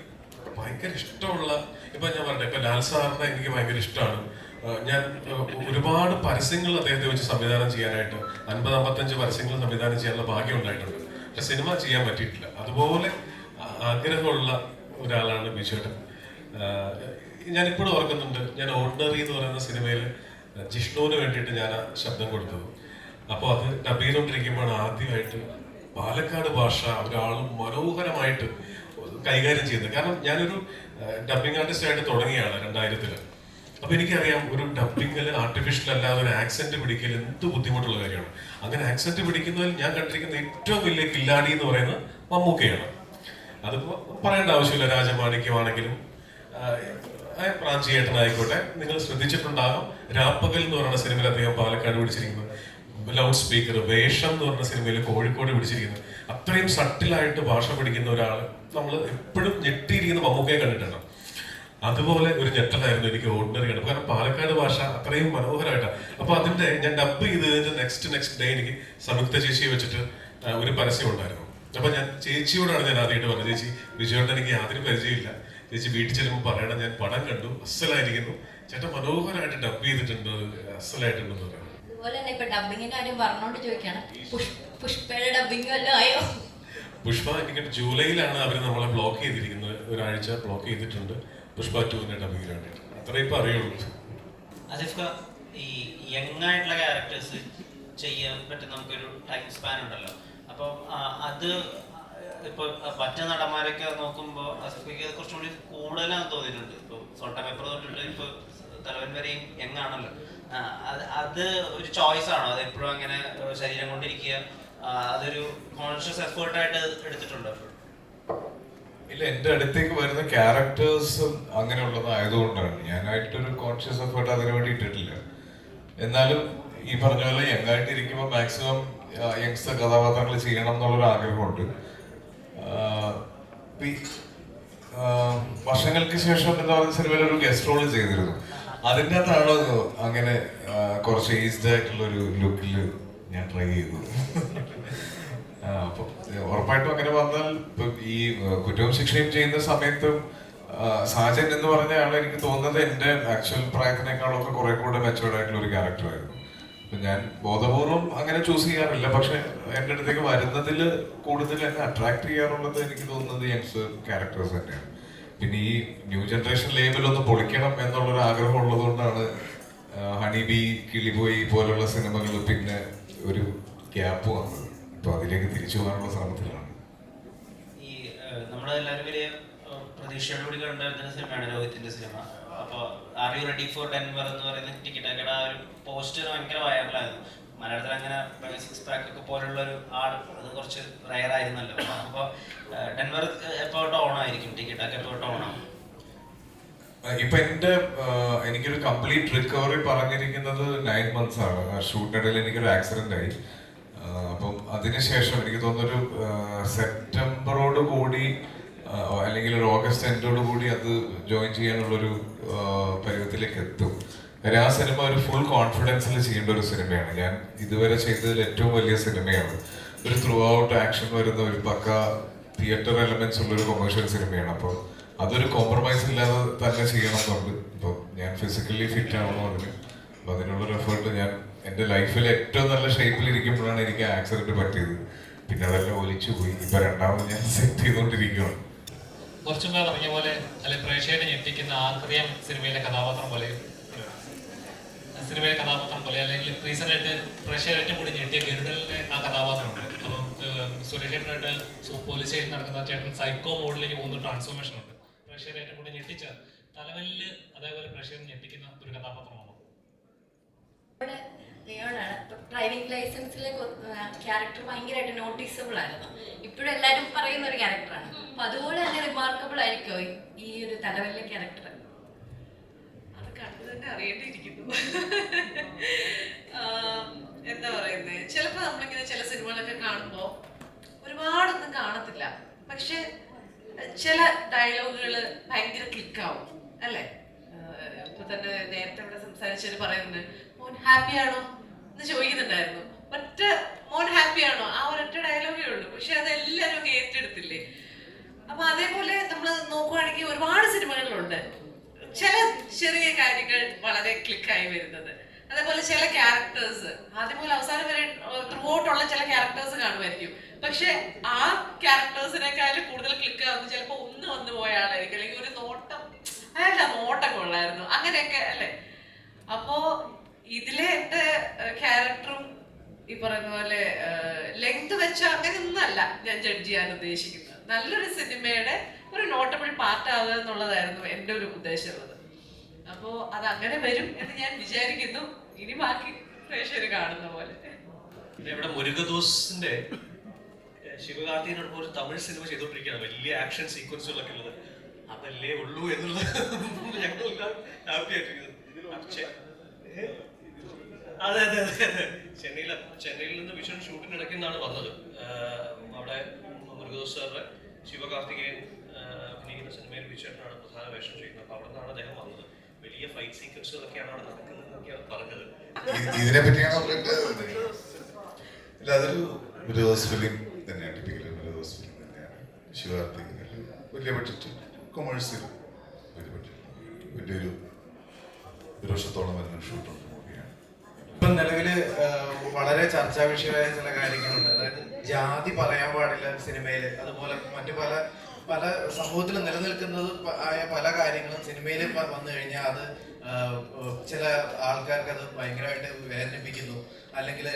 ഭയങ്കര ഇഷ്ടമുള്ള, ഇപ്പൊ ഞാൻ പറഞ്ഞ ഇപ്പൊ ലാൽ സാറിനെ എനിക്ക് ഭയങ്കര ഇഷ്ടമാണ്. ഞാൻ ഒരുപാട് പരസ്യങ്ങൾ അദ്ദേഹത്തെ വെച്ച് സംവിധാനം ചെയ്യാനായിട്ട് 50-55 പരസ്യങ്ങൾ സംവിധാനം ചെയ്യാനുള്ള ഭാഗ്യം ഉണ്ടായിട്ടുണ്ട്. പക്ഷെ സിനിമ ചെയ്യാൻ പറ്റിയിട്ടില്ല. അതുപോലെ ആഗ്രഹമുള്ള ഒരാളാണ് ബിജുവേട്ടൻ. ഞാനിപ്പോഴും ഓർക്കുന്നുണ്ട്, ഞാൻ ഓർഡിനറി എന്ന് പറയുന്ന സിനിമയിൽ ജിഷ്ണുവിന് വേണ്ടിയിട്ട് ഞാൻ ശബ്ദം കൊടുത്തത്. അപ്പോൾ അത് ഡബ് ചെയ്തുകൊണ്ടിരിക്കുമ്പോഴാണ് ആദ്യമായിട്ട് പാലക്കാട് ഭാഷ ഒരാൾ മനോഹരമായിട്ട് കൈകാര്യം ചെയ്യുന്നത്. കാരണം ഞാനൊരു ഡബിങ് ആർട്ടിസ്റ്റ് ആയിട്ട് തുടങ്ങിയാണ് 2000-ൽ. അപ്പൊ എനിക്കറിയാം ഒരു ഡബിങ്ങിൽ ആർട്ടിഫിഷ്യൽ അല്ലാതെ ഒരു ആക്സെന്റ് പിടിക്കൽ എന്ത് ബുദ്ധിമുട്ടുള്ള കാര്യമാണ്. അങ്ങനെ ആക്സെന്റ് പിടിക്കുന്നതിൽ ഞാൻ കണ്ടിരിക്കുന്ന ഏറ്റവും വലിയ കില്ലാടി എന്ന് പറയുന്നത് മമ്മൂക്കയാണ്. അതിപ്പോ പറയേണ്ട ആവശ്യമില്ല. രാജമാണിക്യമാണെങ്കിലും പ്രാഞ്ചിയേട്ടനായിക്കോട്ടെ, നിങ്ങൾ ശ്രദ്ധിച്ചിട്ടുണ്ടാകും രാപ്പകൽ എന്ന് പറയുന്ന സിനിമയിൽ അദ്ദേഹം പാലക്കാട് പിടിച്ചിരിക്കുന്നത്, ലൗഡ് സ്പീക്കർ വേഷം എന്ന് പറഞ്ഞ സിനിമയിൽ കോഴിക്കോട് പിടിച്ചിരിക്കുന്നത്. അത്രയും സട്ടിലായിട്ട് ഭാഷ പഠിക്കുന്ന ഒരാൾ നമ്മൾ എപ്പോഴും ഞെട്ടിയിരിക്കുന്ന മമ്മൂക്കയെ കണ്ടിട്ടുണ്ട്. അതുപോലെ ഒരു ഞെട്ടലായിരുന്നു എനിക്ക് ഓർഡിനറി കണ്ടത്. കാരണം പാലക്കാട് ഭാഷ അത്രയും മനോഹരമായിട്ടാണ്. അപ്പൊ അതിന്റെ ഞാൻ ഡബ് ചെയ്ത് നെക്സ്റ്റ് ഡേ എനിക്ക് സംയുക്ത ചേച്ചിയെ വെച്ചിട്ട് ഒരു പരസ്യം ഉണ്ടായിരുന്നു. അപ്പൊ ഞാൻ ചേച്ചിയോടാണ് ഞാൻ ആദ്യമായിട്ട് പറഞ്ഞത്, ചേച്ചി വിജയോട്ട് എനിക്ക് യാതൊരു പരിചയമില്ല, ചേച്ചി വീട്ടിൽ ചെല്ലുമ്പോൾ പറയണം ഞാൻ പടം കണ്ടു, അസലായിരിക്കുന്നു, ചേട്ടൻ മനോഹരമായിട്ട് ഡബ് ചെയ്തിട്ടുണ്ട്, അസലായിട്ടുണ്ടെന്ന് പറയുന്നത്.
അതുപോലെ തന്നെ ഇപ്പൊ ഡബിങ്ങിന്റെ കാര്യം പറഞ്ഞോണ്ട് ചോദിക്കാണ്, പുഷ്പയുടെ ഡബിങ് വല്ലതും ആയോ?
പുഷ്പ എനിക്ക് ജൂലൈയിലാണ് അവർ നമ്മളെ ബ്ലോക്ക് ചെയ്തിരിക്കുന്നത്, ഒരാഴ്ച ബ്ലോക്ക് ചെയ്തിട്ടുണ്ട് പുഷ്പ 2 ഡബിങ്ങിന് വേണ്ടിയിട്ട്. അത്രേ ഇപ്പൊ അറിയുള്ളൂ.
ആസിഫ് ഖാൻ, ഈ യങ് ആയിട്ടുള്ള ക്യാരക്ടേഴ്സ് ചെയ്യാൻ പറ്റുന്ന നമുക്കൊരു ടൈം സ്പാൻ ഉണ്ടല്ലോ. അപ്പോൾ അത് ഇപ്പോൾ മറ്റു നടന്മാരൊക്കെ നോക്കുമ്പോൾ ആസിഫിക്ക് കുറച്ചും കൂടി കൂടുതലാണെന്ന് തോന്നിയിട്ടുണ്ട്. ഇപ്പോൾ സോൾട്ട പേപ്പർ തൊട്ടിട്ട് ഇപ്പോൾ തലവൻ വരെയും യങ് ആണല്ലോ. അത് ഒരു ചോയ്സ് ആണോ? അത് എപ്പോഴും അങ്ങനെ ശരീരം കൊണ്ടിരിക്കുക, അതൊരു കോൺഷ്യസ് എഫേർട്ടായിട്ട് എടുത്തിട്ടുണ്ടോ?
ഇല്ല, എൻ്റെ അടുത്തേക്ക് വരുന്ന ക്യാരക്ടേഴ്സും അങ്ങനെയുള്ളതായതുകൊണ്ടാണ്. ഞാനായിട്ടൊരു കോൺഷ്യസ് എഫേർട്ട് അതിനു വേണ്ടി ഇട്ടിട്ടില്ല. എന്നാലും ഈ പറഞ്ഞ പോലെ യങ്ങായിട്ട് ഇരിക്കുമ്പോൾ മാക്സിമം യങ്സ്റ്റർ കഥാപാത്രങ്ങൾ ചെയ്യണം എന്നുള്ളൊരു ആഗ്രഹമുണ്ട്. വർഷങ്ങൾക്ക് ശേഷം എന്താ പറയുന്ന സിനിമയിൽ ഒരു ഗസ്റ്റ് റോൾ ചെയ്തിരുന്നു. അതിൻ്റെ അകത്താണോ അങ്ങനെ കുറച്ച് ഏജ്ഡ് ആയിട്ടുള്ള ഒരു ലുക്കിൽ ഞാൻ ട്രൈ ചെയ്തു. അപ്പം ഉറപ്പായിട്ടും അങ്ങനെ വന്നാൽ ഇപ്പം ഈ കുറ്റവും ശിക്ഷയും ചെയ്യുന്ന സമയത്തും സാജൻ എന്ന് പറഞ്ഞ ആൾ എനിക്ക് തോന്നുന്നത് എൻ്റെ ആക്ച്വൽ പ്രായത്തിനേക്കാളൊക്കെ കുറെ കൂടെ മെച്ചുവേർഡ് ആയിട്ടുള്ള ഒരു ക്യാരക്ടറായിരുന്നു. അപ്പം ഞാൻ ബോധപൂർവം അങ്ങനെ ചൂസ് ചെയ്യാറില്ല. പക്ഷെ എൻ്റെ അടുത്തേക്ക് വരുന്നതിൽ കൂടുതൽ എന്നെ അട്രാക്ട് ചെയ്യാറുള്ളത് എനിക്ക് തോന്നുന്നത് യങ്സ്റ്റർ ക്യാരക്ടേഴ്സ് തന്നെയാണ്. പിന്നെ ഈ ന്യൂ ജനറേഷൻ ലേബലൊന്ന് പൊളിക്കണം എന്നുള്ളൊരു ആഗ്രഹം ഉള്ളതുകൊണ്ടാണ് ഹണിബി, കിളിപോയി പോലുള്ള സിനിമകൾ പിന്നെ ഒരു ഗ്യാപ്പ് വന്നത്. ഇപ്പൊ അതിലേക്ക് തിരിച്ചു പോകാനുള്ള ശ്രമത്തിലാണ്.
ഈ നമ്മളെല്ലാവരും വലിയ പ്രതീക്ഷയോടുകൂടി കണ്ടിരുന്ന സിനിമയാണ് രോഹിത്തിന്റെ സിനിമ. അപ്പോൾ are you ready for Denver എന്ന് പറയുന്ന ടിക്കറ്റൊക്കെ ഒരു പോസ്റ്റർ ഭയങ്കര വൈറലായിരുന്നു. മലയാളത്തിൽ അങ്ങനെ 6 pack ഒക്കെ പോലുള്ള ഒരു ആൾ അത് കുറച്ച് റയർ ആയിരുന്നല്ലോ. അപ്പോൾ ഡെൻവർ എപ്പോൾ ഓണായിരിക്കും? ടിക്കറ്റൊക്കെ എപ്പോൾ ഓണാവും?
ഇപ്പൊ എനിക്കൊരു കംപ്ലീറ്റ് റിക്കവറി പറഞ്ഞിരിക്കുന്നത് 9 months ആണ്. ഷൂട്ടിനിടയിൽ എനിക്കൊരു ആക്സിഡന്റ് ആയി. അപ്പം അതിനുശേഷം എനിക്ക് തോന്നുന്നൊരു സെപ്റ്റംബറോട് കൂടി അല്ലെങ്കിൽ ഒരു ഓഗസ്റ്റ് എൻഡോട് കൂടി അത് ജോയിൻ ചെയ്യാനുള്ളൊരു പരുവത്തിലേക്ക് എത്തും. കാര്യം ആ സിനിമ ഒരു ഫുൾ കോൺഫിഡൻസിൽ ചെയ്യേണ്ട ഒരു സിനിമയാണ്. ഞാൻ ഇതുവരെ ചെയ്തതിൽ ഏറ്റവും വലിയ സിനിമയാണ്. ഒരു ത്രൂ ഔട്ട് ആക്ഷൻ വരുന്ന ഒരു പക്ക തിയേറ്റർ എലമെന്റ്സ് ഉള്ളൊരു കൊമേഴ്ഷ്യൽ സിനിമയാണ്. അപ്പോൾ അതൊരു കോംപ്രമൈസ് ഇല്ലാതെ തന്നെ ചെയ്യണം എന്നുണ്ട്. ഇപ്പം ഞാൻ ഫിസിക്കലി ഫിറ്റ് ആവണം അതിന്. അപ്പം അതിനുള്ളൊരു എഫേർട്ട് ഞാൻ എൻ്റെ ലൈഫിൽ ഏറ്റവും നല്ല ഷേപ്പിലിരിക്കുമ്പോഴാണ് എനിക്ക് ആക്സിഡന്റ് പറ്റിയത്. പിന്നെ അതെല്ലാം ഒലിച്ചു പോയി. ഇപ്പൊ രണ്ടാമത് ഞാൻ സെറ്റ് ചെയ്തുകൊണ്ടിരിക്കുകയാണ്.
കുറച്ചു മുമ്പേ പറഞ്ഞ പോലെ അല്ലെ പ്രേക്ഷകരെ ഞെട്ടിക്കുന്ന ആർക്കറിയാം സിനിമയിലെ കഥാപാത്രം പോലെ അല്ലെങ്കിൽ റീസെൻ്റായിട്ട് പ്രേക്ഷകർ ഏറ്റവും കൂടി ഞെട്ടിയ ഗരുഡലിന്റെ ആ കഥാപാത്രമുണ്ട്. അപ്പം സുരേഷ് ചേട്ടനായിട്ട് പോലീസ് സ്റ്റേഷൻ നടക്കുന്ന ചേട്ടൻ സൈക്കോ മോഡിലേക്ക് പോകുന്ന ട്രാൻസ്ഫോർമേഷൻ ഉണ്ട്. പ്രേക്ഷകരെ ഏറ്റവും കൂടി ഞെട്ടിച്ച തലവലില് അതേപോലെ പ്രേക്ഷകരെ ഞെട്ടിക്കുന്ന ഒരു കഥാപാത്രമാണ്.
ഡ്രൈവിംഗ് ലൈസൻസിലെ ക്യാരക്ടർ ഭയങ്കരമായിട്ട് നോട്ടീസബിൾ ആയിരുന്നു. ഇപ്പോഴും എല്ലാവരും പറയുന്ന ഒരു ക്യാരക്ടറാണ്. അപ്പൊ അതുപോലെ തന്നെ റിമാർക്കബിൾ ആയിരിക്കോ ഈ ഒരു തലവലിലെ ക്യാരക്ടർ?
അത് കണ്ടു തന്നെ അറിയേണ്ടിയിരിക്കുന്നു. എന്താ പറയുന്നത്, ചിലപ്പോ നമ്മളിങ്ങനെ ചില സിനിമകളൊക്കെ കാണുമ്പോ ഒരുപാടൊന്നും കാണത്തില്ല, പക്ഷെ ചില ഡയലോഗുകൾ ഭയങ്കര ക്ലിക്കാവും അല്ലേ? ഇപ്പൊ തന്നെ നേരത്തെ ഇവിടെ സംസാരിച്ചവര് പറയുന്നത് മോൻ ഹാപ്പിയാണോ എന്ന് ചോദിക്കുന്നുണ്ടായിരുന്നു. ഒറ്റ മോൻ ഹാപ്പിയാണോ ആ ഒരൊറ്റ ഡയലോഗേ ഉള്ളൂ, പക്ഷെ അതെല്ലാവരും ഏറ്റെടുത്തില്ലേ? അപ്പൊ അതേപോലെ നമ്മൾ നോക്കുവാണെങ്കിൽ ഒരുപാട് സിനിമകളിലുണ്ട് ചില ചെറിയ കാര്യങ്ങൾ വളരെ ക്ലിക്കായി വരുന്നത്. അതേപോലെ ചില ക്യാരക്ടേഴ്സ് ആദ്യം മുതൽ അവസാനം വരെ ത്രൂ ഔട്ടുള്ള ചില ക്യാരക്ടേഴ്സ് കാണുമായിരിക്കും, പക്ഷെ ആ ക്യാരക്ടേഴ്സിനേക്കാളും കൂടുതൽ ക്ലിക്ക് ആവുന്നത് ചിലപ്പോൾ ഒന്ന് വന്നു പോയ ആളായിരിക്കും, അല്ലെങ്കിൽ ഒരു നോട്ടം അയാളുടെ നോട്ടം കൊള്ളായിരുന്നു അങ്ങനെയൊക്കെ അല്ലേ? അപ്പോ ഇതിലെ എന്റെ ക്യാരക്ടറും ഈ പറയുന്ന പോലെ ലെങ്ത് വെച്ച അങ്ങനെയൊന്നല്ല ഞാൻ ജഡ്ജ് ചെയ്യാൻ ഉദ്ദേശിക്കുന്നത്. നല്ലൊരു സിനിമയുടെ ഒരു നോട്ടബിൾ പാർട്ട് ആവുക എന്നുള്ളതായിരുന്നു എൻ്റെ ഒരു ഉദ്ദേശമുള്ളത്. അപ്പോ അത് അങ്ങനെ വരും എന്ന് ഞാൻ വിചാരിക്കുന്നു. ഇനി ബാക്കി പ്രേക്ഷകർ കാണുന്ന പോലെ.
ഇവിടെ മുരുകദോസിന്റെ ശിവകാർത്തികനോടൊപ്പം ഒരു തമിഴ് സിനിമ ചെയ്തോണ്ടിരിക്കുകയാണ്, വലിയ ആക്ഷൻ സീക്വൻസുകളൊക്കെ ഉള്ളത്. അതല്ലേ ഉള്ളൂ എന്നുള്ളത് ഞങ്ങളെല്ലാം ഹാപ്പി ആയിട്ടിരിക്കുന്നത്. അതെ അതെ അതെ അതെ ചെന്നൈയിൽ നിന്ന് വിഷൻ ഷൂട്ടിനിടയ്ക്ക് നിന്നാണ് വന്നത്. അവിടെ മുരുകദോസ് സാറിന്റെ ശിവകാർത്തികേയൻ അഭിനയിക്കുന്ന സിനിമയിൽ വിചേട്ടനാണ് പ്രധാന വേഷം ചെയ്യുന്നത്. അപ്പൊ അവിടെ നിന്നാണ് അദ്ദേഹം വന്നത്. വലിയ ഫൈറ്റ് സീക്വൻസുകളൊക്കെയാണ് അവിടെ നടക്കുന്നത് എന്നൊക്കെയാണ് പറഞ്ഞത്.
ഇതിനെ പറ്റിയാണ് അതൊരു മുരുകദോസ് ഫിലിം തന്നെയാണ്, ടിപ്പിക്കൽ മുരുകദോസ് ഫിലിം തന്നെയാണ്. ശിവകാർത്തികേയൻ വലിയ ബഡ്ജറ്റ് കൊമേഴ്സ്യൽ വലിയൊരു വർഷത്തോളം വരുന്ന ഷൂട്ടുണ്ട് മൂവിയാണ്.
ഇപ്പം നിലവില് വളരെ ചർച്ചാ വിഷയമായ ചില കാര്യങ്ങളുണ്ട്. അതായത് ജാതി പറയാൻ പാടില്ല സിനിമയിൽ, അതുപോലെ മറ്റു പല പല സമൂഹത്തിൽ നിലനിൽക്കുന്നത് ആയ പല കാര്യങ്ങളും സിനിമയിൽ വന്നു കഴിഞ്ഞാൽ അത് ചില ആൾക്കാർക്ക് അത് ഭയങ്കരമായിട്ട് വേദനിപ്പിക്കുന്നു, അല്ലെങ്കിൽ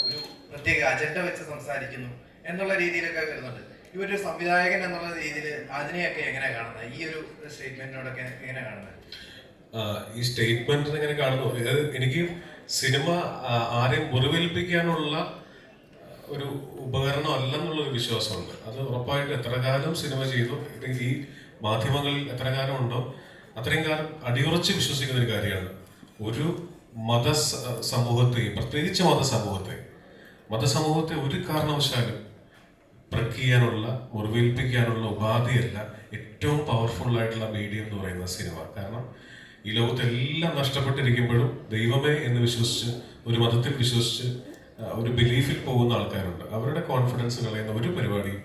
ഒരു പ്രത്യേക അജണ്ട വെച്ച് സംസാരിക്കുന്നു എന്നുള്ള രീതിയിലൊക്കെ വരുന്നുണ്ട്. ഇവരൊരു സംവിധായകൻ എന്നുള്ള രീതിയിൽ അതിനെയൊക്കെ എങ്ങനെ കാണുന്നത്, ഈ ഒരു സ്റ്റേറ്റ്മെന്റിനോടൊക്കെ എങ്ങനെ കാണുന്നത്?
ഈ സ്റ്റേറ്റ്മെന്റിന് എങ്ങനെ കാണുന്നു, എനിക്ക് സിനിമ ആരെയും മുറിവേൽപ്പിക്കാനുള്ള ഒരു ഉപകരണം അല്ലെന്നുള്ളൊരു വിശ്വാസമുണ്ട്. അത് ഉറപ്പായിട്ട് എത്ര കാലം സിനിമ ചെയ്തു, ഈ മാധ്യമങ്ങളിൽ എത്ര കാലം ഉണ്ടോ അത്രയും കാലം അടിയുറച്ച് വിശ്വസിക്കുന്ന ഒരു കാര്യമാണ്. ഒരു സമൂഹത്തെയും പ്രത്യേകിച്ച് മതസമൂഹത്തെ ഒരു കാരണവശാലും ബ്രേക്ക് ചെയ്യാനുള്ള, മുറിവേൽപ്പിക്കാനുള്ള ഉപാധിയല്ല ഏറ്റവും പവർഫുൾ ആയിട്ടുള്ള മീഡിയം എന്ന് പറയുന്ന സിനിമ. കാരണം ഈ ലോകത്തെല്ലാം നഷ്ടപ്പെട്ടിരിക്കുമ്പോഴും ദൈവമേ എന്ന് വിശ്വസിച്ച്, ഒരു മതത്തിൽ വിശ്വസിച്ച്, ഒരു ബിലീഫിൽ പോകുന്ന ആൾക്കാരുണ്ട്. അവരുടെ കോൺഫിഡൻസ് കളയുന്ന ഒരു പരിപാടിയും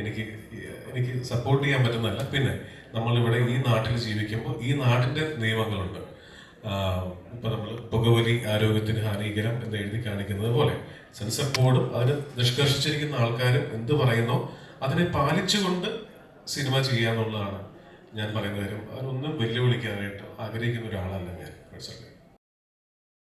എനിക്ക് സപ്പോർട്ട് ചെയ്യാൻ പറ്റുന്നതല്ല. പിന്നെ നമ്മളിവിടെ ഈ നാട്ടിൽ ജീവിക്കുമ്പോൾ ഈ നാട്ടിൻ്റെ നിയമങ്ങളുണ്ട്. ഇപ്പം നമ്മൾ പുകവലി ആരോഗ്യത്തിന് ഹാനികരം എന്ന് എഴുതി കാണിക്കുന്നത് പോലെ സെൻസർ ബോർഡും അതിന് നിഷ്കർഷിച്ചിരിക്കുന്ന ആൾക്കാരും എന്ത് പറയുന്നോ അതിനെ പാലിച്ചുകൊണ്ട് സിനിമ ചെയ്യാന്നുള്ളതാണ് ഞാൻ പറയുന്ന കാര്യം. അതിനൊന്നും വെല്ലുവിളിക്കാനായിട്ട് ആഗ്രഹിക്കുന്ന ഒരാളല്ല ഞാൻ.